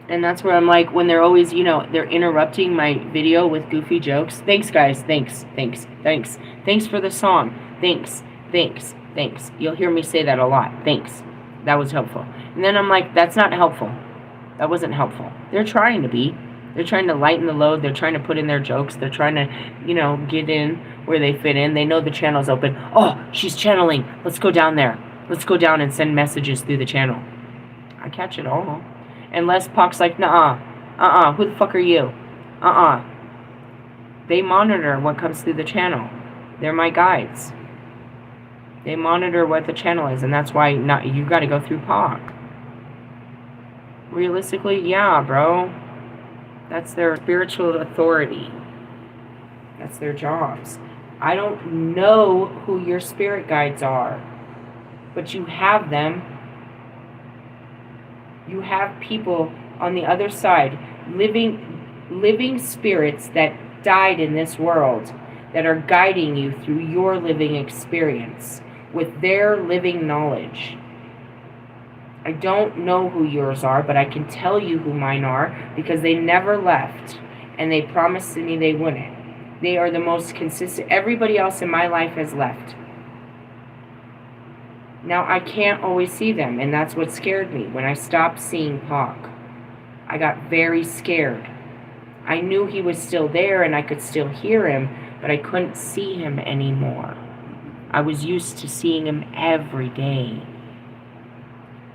And that's where I'm like, when they're always, they're interrupting my video with goofy jokes. Thanks, guys. Thanks. Thanks for the song. Thanks. You'll hear me say that a lot. Thanks. That was helpful. And then I'm like, that's not helpful. That wasn't helpful. They're trying to be. They're trying to lighten the load. They're trying to put in their jokes. They're trying to, get in where they fit in. They know the channel's open. Oh, she's channeling. Let's go down there. Let's go down and send messages through the channel. I catch it all. Unless Pac's like, nah, who the fuck are you? They monitor what comes through the channel. They're my guides. They monitor what the channel is, and that's why you gotta go through Pac. Realistically, yeah, bro. That's their spiritual authority. That's their jobs. I don't know who your spirit guides are, but you have them. You have people on the other side, living spirits that died in this world, that are guiding you through your living experience with their living knowledge. I don't know who yours are, but I can tell you who mine are because they never left, and they promised me they wouldn't. They are the most consistent. Everybody else in my life has left. Now, I can't always see them, and that's what scared me. When I stopped seeing Pac, I got very scared. I knew he was still there, and I could still hear him, but I couldn't see him anymore. I was used to seeing him every day.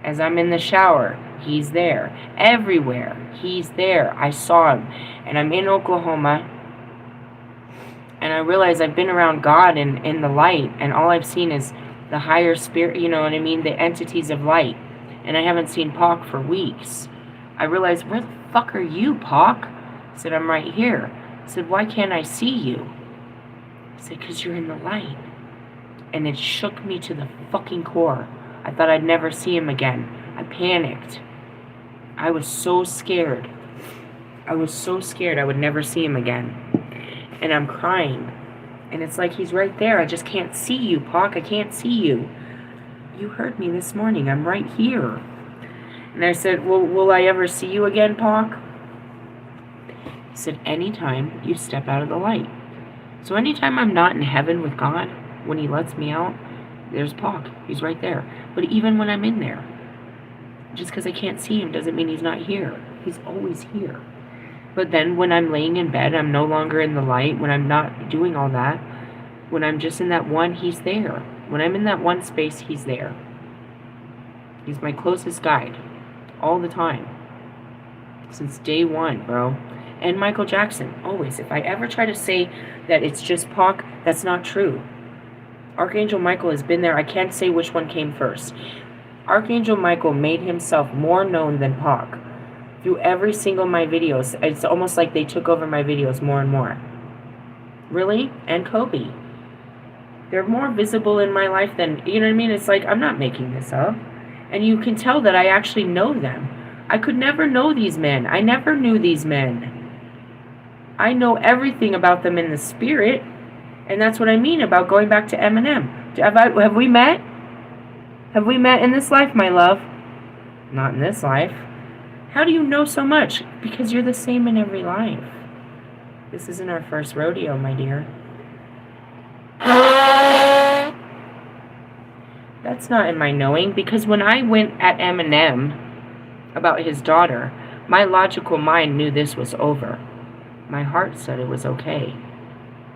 As I'm in the shower, he's there. Everywhere, he's there. I saw him. And I'm in Oklahoma, and I realize I've been around God in the light, and all I've seen is the higher spirit, you know what I mean, the entities of light. And I haven't seen Pac for weeks. I realized, where the fuck are you, Pac? I said, I'm right here. I said, why can't I see you? I said, because you're in the light. And it shook me to the fucking core. I thought I'd never see him again. I panicked. I was so scared. I was so scared I would never see him again. And I'm crying. And it's like he's right there. I just can't see you, Pac. I can't see you. You heard me this morning. I'm right here. And I said, well, will I ever see you again, Pac? He said, anytime you step out of the light. So anytime I'm not in heaven with God, when he lets me out, there's Pac. He's right there. But even when I'm in there, just because I can't see him doesn't mean he's not here. He's always here. But then when I'm laying in bed, I'm no longer in the light. When I'm not doing all that, when I'm just in that one, he's there. When I'm in that one space, he's there. He's my closest guide. All the time. Since day one, bro. And Michael Jackson, always. If I ever try to say that it's just Pac, that's not true. Archangel Michael has been there. I can't say which one came first. Archangel Michael made himself more known than Pac. Through every single my videos. It's almost like they took over my videos more and more. Really? And Kobe. They're more visible in my life than, you know what I mean? It's like, I'm not making this up. And you can tell that I actually know them. I could never know these men. I never knew these men. I know everything about them in the spirit. And that's what I mean about going back to Eminem. Have we met? Have we met in this life, my love? Not in this life. How do you know so much? Because you're the same in every life. This isn't our first rodeo, my dear. That's not in my knowing, because when I went at Eminem about his daughter, my logical mind knew this was over. My heart said it was okay.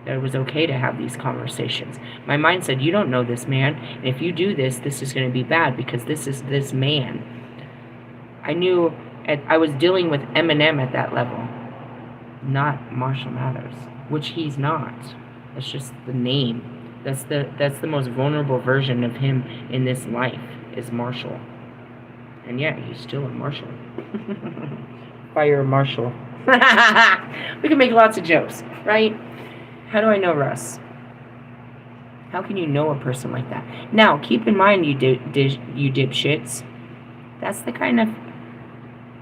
That it was okay to have these conversations. My mind said, you don't know this man. And if you do this, this is going to be bad because this is this man. I knew I was dealing with Eminem at that level. Not Marshall Mathers. Which he's not. That's just the name. That's the most vulnerable version of him in this life is Marshall. And yeah, he's still a Marshall. Fire Marshall. We can make lots of jokes, right? How do I know Russ? How can you know a person like that? Now, keep in mind, you dipshits, that's the kind of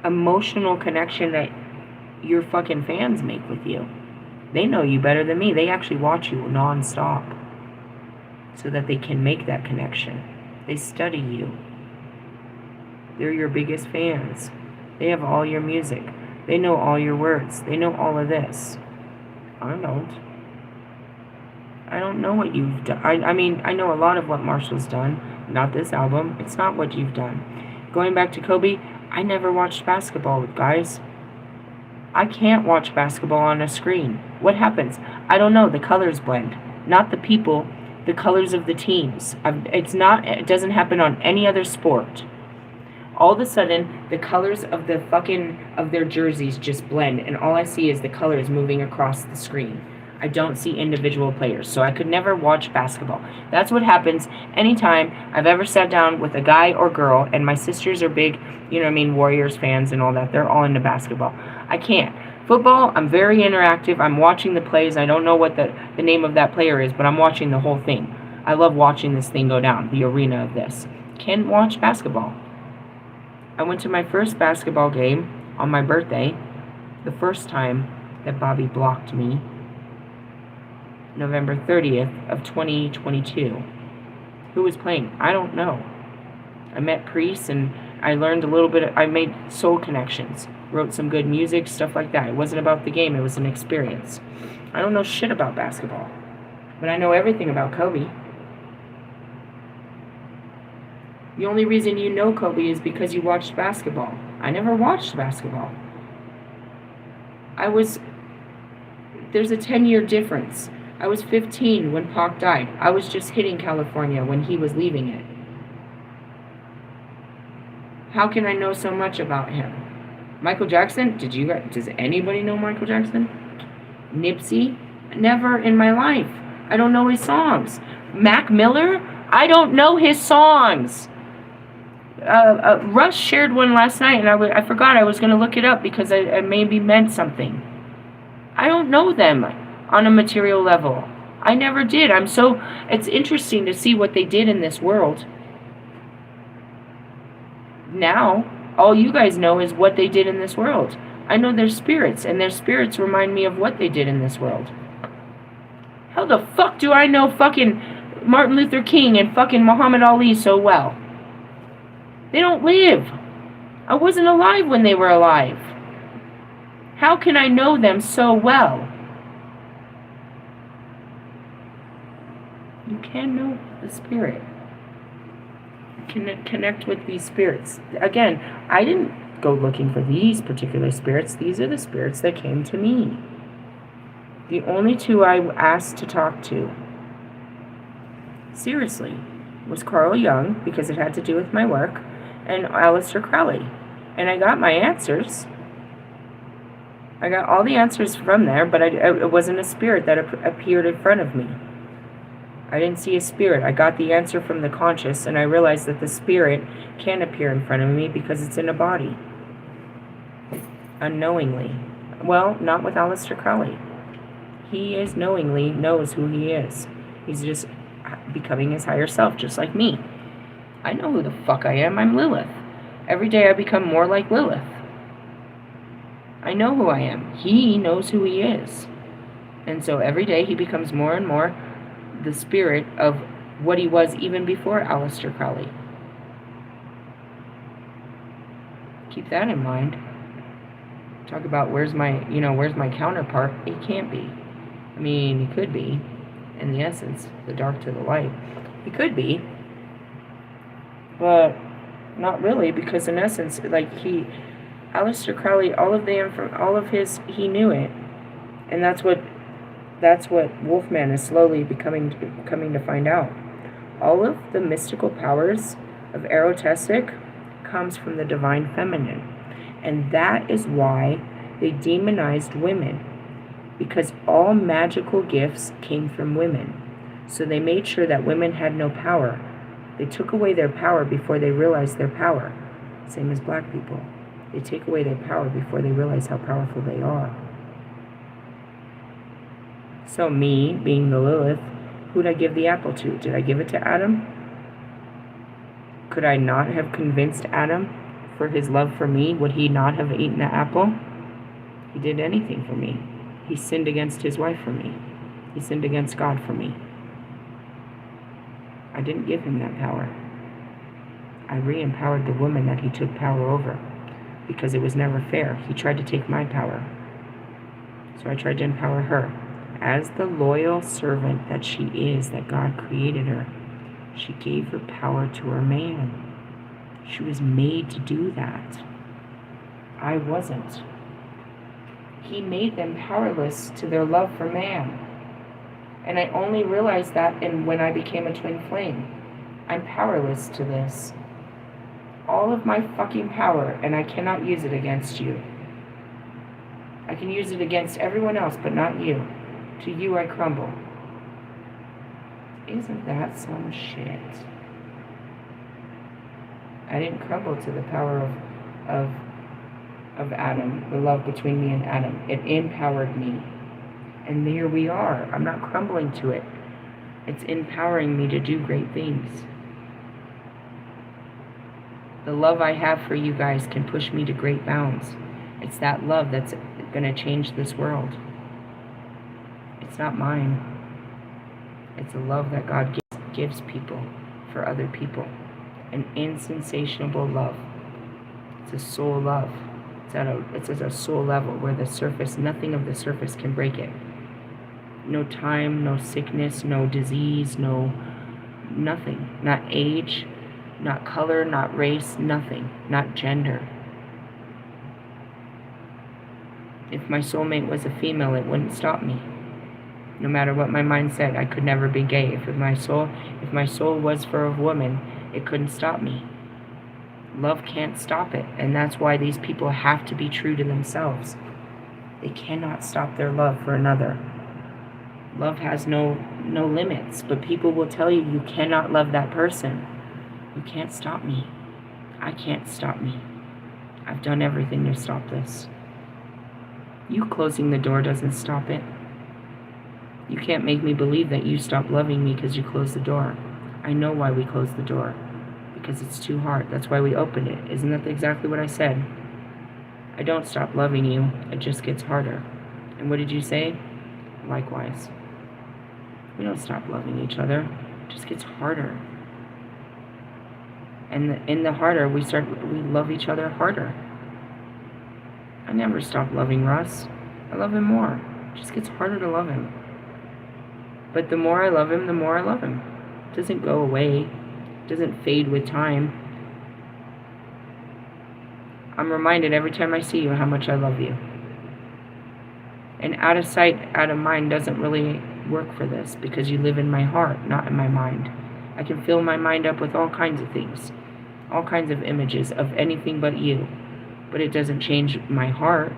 emotional connection that your fucking fans make with you. They know you better than me. They actually watch you non-stop so that they can make that connection. They study you. They're your biggest fans. They have all your music. They know all your words. They know all of this. I don't. I don't know what you've done. I mean, I know a lot of what Marshall's done. Not this album. It's not what you've done. Going back to Kobe, I never watched basketball with guys. I can't watch basketball on a screen. What happens? I don't know. The colors blend. Not the people. the colors of the teams. It doesn't happen on any other sport. All of a sudden, the colors of their jerseys just blend, and all I see is the colors moving across the screen. I don't see individual players, so I could never watch basketball. That's what happens anytime I've ever sat down with a guy or girl, and my sisters are big, Warriors fans and all that. They're all into basketball. I can't. Football, I'm very interactive. I'm watching the plays. I don't know what the name of that player is, but I'm watching the whole thing. I love watching this thing go down, the arena of this. Can't watch basketball. I went to my first basketball game on my birthday, the first time that Bobby blocked me, November 30th of 2022. Who was playing? I don't know. I met Priestess, and I learned a little bit. I made soul connections, wrote some good music, stuff like that. It wasn't about the game. It was an experience. I don't know shit about basketball, but I know everything about Kobe. The only reason you know Kobe is because you watched basketball. I never watched basketball. There's a 10-year difference. I was 15 when Pac died. I was just hitting California when he was leaving it. How can I know so much about him? Michael Jackson? Does anybody know Michael Jackson? Nipsey? Never in my life. I don't know his songs. Mac Miller? I don't know his songs. Russ shared one last night, and I forgot I was going to look it up because it maybe meant something. I don't know them on a material level. I never did. It's interesting to see what they did in this world. Now, all you guys know is what they did in this world. I know their spirits, and their spirits remind me of what they did in this world. How the fuck do I know fucking Martin Luther King and fucking Muhammad Ali so well? They don't live. I wasn't alive when they were alive. How can I know them so well? You can know the spirit. Connect with these spirits. Again, I didn't go looking for these particular spirits. These are the spirits that came to me. The only two I asked to talk to, seriously, was Carl Jung, because it had to do with my work, and Aleister Crowley. And I got my answers. I got all the answers from there, but it wasn't a spirit that appeared in front of me. I didn't see a spirit. I got the answer from the conscious, and I realized that the spirit can appear in front of me because it's in a body. Unknowingly. Well, not with Aleister Crowley. He knowingly knows who he is. He's just becoming his higher self, just like me. I know who the fuck I am. I'm Lilith. Every day I become more like Lilith. I know who I am. He knows who he is. And so every day he becomes more and more the spirit of what he was even before Aleister Crowley. Keep that in mind. Talk about where's my counterpart? He can't be. I mean, he could be. In the essence, the dark to the light. He could be. But not really, because in essence, Aleister Crowley, he knew it. And that's what Wolfman is slowly coming to find out. All of the mystical powers of Erotastic comes from the divine feminine. And that is why they demonized women, because all magical gifts came from women. So they made sure that women had no power. They took away their power before they realized their power. Same as black people. They take away their power before they realize how powerful they are. So me, being the Lilith, who'd I give the apple to? Did I give it to Adam? Could I not have convinced Adam for his love for me? Would he not have eaten the apple? He did anything for me. He sinned against his wife for me. He sinned against God for me. I didn't give him that power. I re-empowered the woman that he took power over, because it was never fair. He tried to take my power. So I tried to empower her. As the loyal servant that she is, that God created her, she gave her power to her man. She was made to do that. I wasn't. He made them powerless to their love for man. And I only realized that when I became a twin flame. I'm powerless to this. All of my fucking power, and I cannot use it against you. I can use it against everyone else, but not you. To you I crumble. Isn't that some shit? I didn't crumble to the power of Adam, the love between me and Adam. It empowered me. And here we are. I'm not crumbling to it. It's empowering me to do great things. The love I have for you guys can push me to great bounds. It's that love that's going to change this world. It's not mine. It's a love that God gives people for other people. An insatiable love. It's a soul love. It's at a soul level where the surface, nothing of the surface can break it. No time, no sickness, no disease, no nothing. Not age, not color, not race, nothing. Not gender. If my soulmate was a female, it wouldn't stop me. No matter what my mind said, I could never be gay. If my soul was for a woman, it couldn't stop me. Love can't stop it, and that's why these people have to be true to themselves. They cannot stop their love for another. Love has no limits, but people will tell you, you cannot love that person. You can't stop me. I can't stop me. I've done everything to stop this. You closing the door doesn't stop it. You can't make me believe that you stopped loving me because you closed the door. I know why we closed the door. Because it's too hard. That's why we opened it. Isn't that exactly what I said? I don't stop loving you. It just gets harder. And what did you say? Likewise. We don't stop loving each other. It just gets harder. And in the harder, we love each other harder. I never stopped loving Russ. I love him more. It just gets harder to love him. But the more I love him, the more I love him. It doesn't go away. It doesn't fade with time. I'm reminded every time I see you how much I love you. And out of sight, out of mind doesn't really work for this because you live in my heart, not in my mind. I can fill my mind up with all kinds of things, all kinds of images of anything but you. But it doesn't change my heart.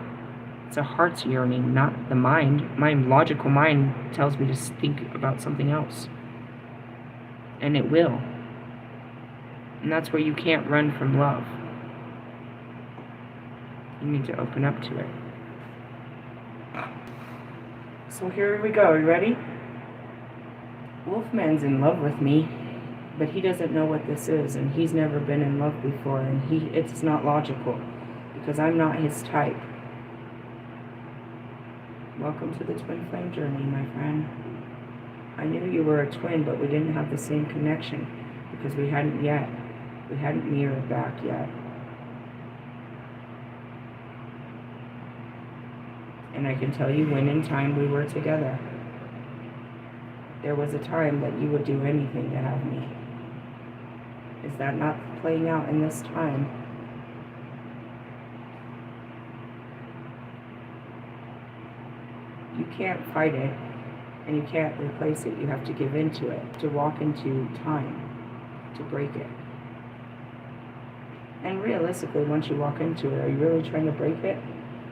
It's a heart's yearning, not the mind. My logical mind tells me to think about something else. And it will. And that's where you can't run from love. You need to open up to it. So here we go. Are you ready? Wolfman's in love with me, but he doesn't know what this is, and he's never been in love before, and it's not logical, because I'm not his type. Welcome to the twin flame journey, my friend. I knew you were a twin, but we didn't have the same connection, because we hadn't mirrored back yet. And I can tell you when in time we were together. There was a time that you would do anything to have me. Is that not playing out in this time? You can't fight it, and you can't replace it. You have to give into it, to walk into time, to break it. And realistically, once you walk into it, are you really trying to break it?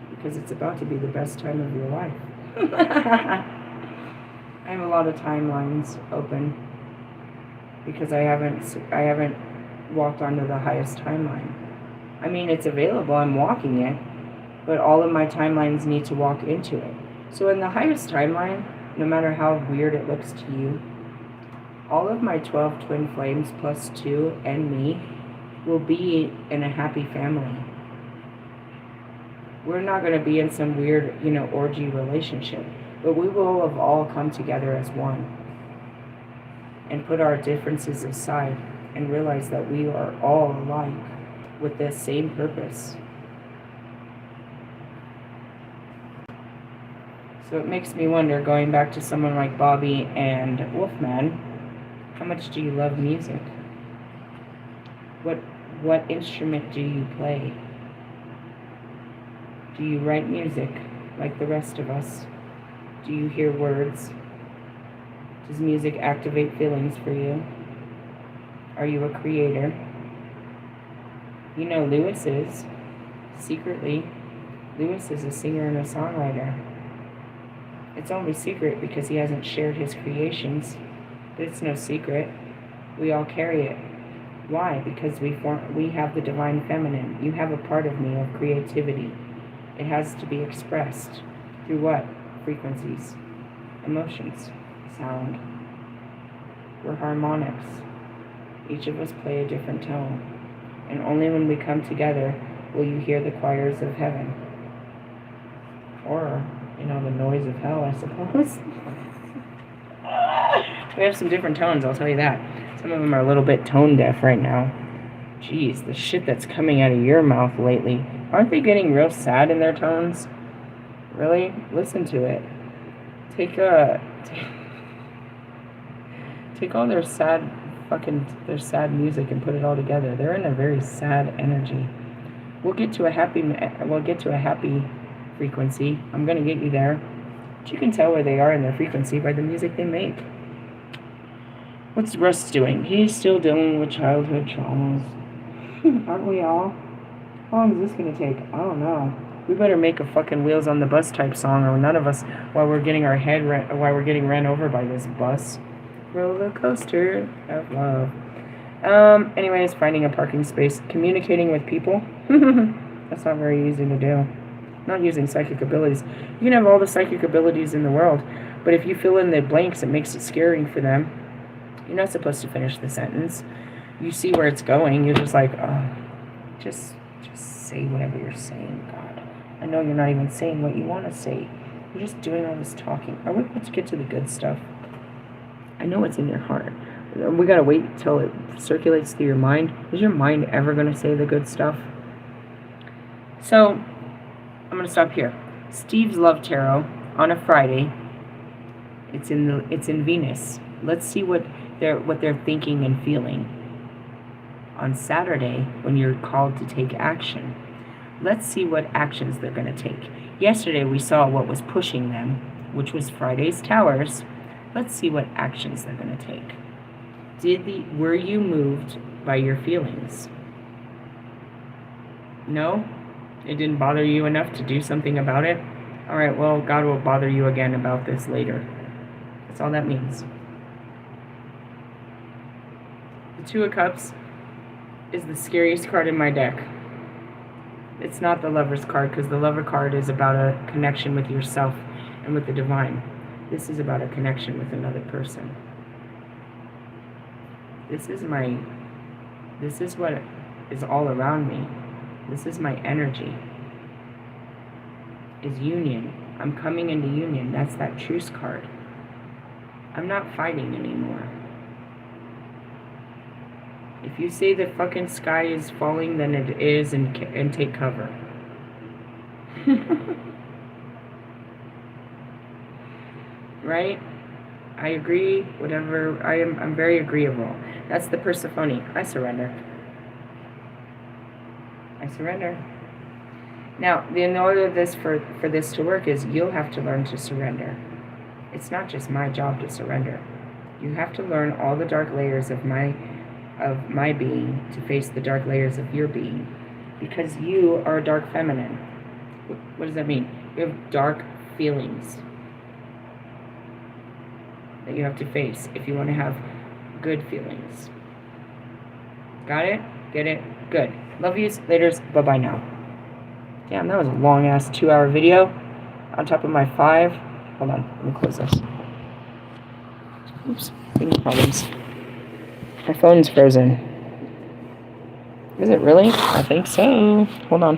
Because it's about to be the best time of your life. I have a lot of timelines open because I haven't walked onto the highest timeline. I mean, it's available, I'm walking it, but all of my timelines need to walk into it. So in the highest timeline, no matter how weird it looks to you, all of my 12 twin flames plus 2 and me will be in a happy family. We're not going to be in some weird, orgy relationship, but we will have all come together as one and put our differences aside and realize that we are all alike with this same purpose. So it makes me wonder, going back to someone like Bobby and Wolfman, how much do you love music? What instrument do you play? Do you write music like the rest of us? Do you hear words? Does music activate feelings for you? Are you a creator? You know Lewis is. Secretly, Lewis is a singer and a songwriter. It's only secret because he hasn't shared his creations. But it's no secret. We all carry it. Why? Because we have the divine feminine. You have a part of me of creativity. It has to be expressed. Through what? Frequencies, emotions, sound. We're harmonics. Each of us play a different tone. And only when we come together will you hear the choirs of heaven. Or, the noise of hell, I suppose. We have some different tones, I'll tell you that. Some of them are a little bit tone deaf right now. Jeez, the shit that's coming out of your mouth lately. Aren't they getting real sad in their tones? Really? Listen to it. Take all their sad music and put it all together. They're in a very sad energy. We'll get to a happy frequency. I'm gonna get you there. But you can tell where they are in their frequency by the music they make. What's Russ doing? He's still dealing with childhood traumas. Aren't we all? How long is this gonna take? I don't know. We better make a fucking Wheels on the Bus type song, or none of us, while we're getting ran over by this bus. Roller coaster of love. Anyways, finding a parking space, communicating with people. That's not very easy to do. Not using psychic abilities. You can have all the psychic abilities in the world, but if you fill in the blanks, it makes it scary for them. You're not supposed to finish the sentence. You see where it's going. You're just like, oh, just say whatever you're saying, God. I know you're not even saying what you want to say. You're just doing all this talking. Are we about to get to the good stuff? I know it's in your heart. We gotta wait till it circulates through your mind. Is your mind ever gonna say the good stuff? So, I'm gonna stop here. Steve's Love Tarot on a Friday. It's in Venus. Let's see what they're thinking and feeling. On Saturday, when you're called to take action, let's see what actions they're going to take. Yesterday, we saw what was pushing them, which was Friday's Towers. Let's see what actions they're going to take. Were you moved by your feelings? No? It didn't bother you enough to do something about it? All right, well, God will bother you again about this later. That's all that means. The Two of Cups is the scariest card in my deck. It's not the Lover's card, because the Lover card is about a connection with yourself and with the divine. This is about a connection with another person. This is what is all around me. This is my energy. Is union. I'm coming into union. That's that truce card. I'm not fighting anymore. If you say the fucking sky is falling, then it is, and take cover. Right? I agree. Whatever. I'm very agreeable. That's the Persephone. I surrender. I surrender. Now, in order for this to work is you'll have to learn to surrender. It's not just my job to surrender. You have to learn all the dark layers of my being to face the dark layers of your being, because you are a dark feminine. What does that mean? You have dark feelings that you have to face if you want to have good feelings. Got it? Get it? Good. Love yous. Laters. Bye-bye now. Damn, that was a long-ass 2-hour video on top of my 5. Hold on. Let me close this. Oops. Any problems? My phone's frozen. Is it really? I think so. Hold on.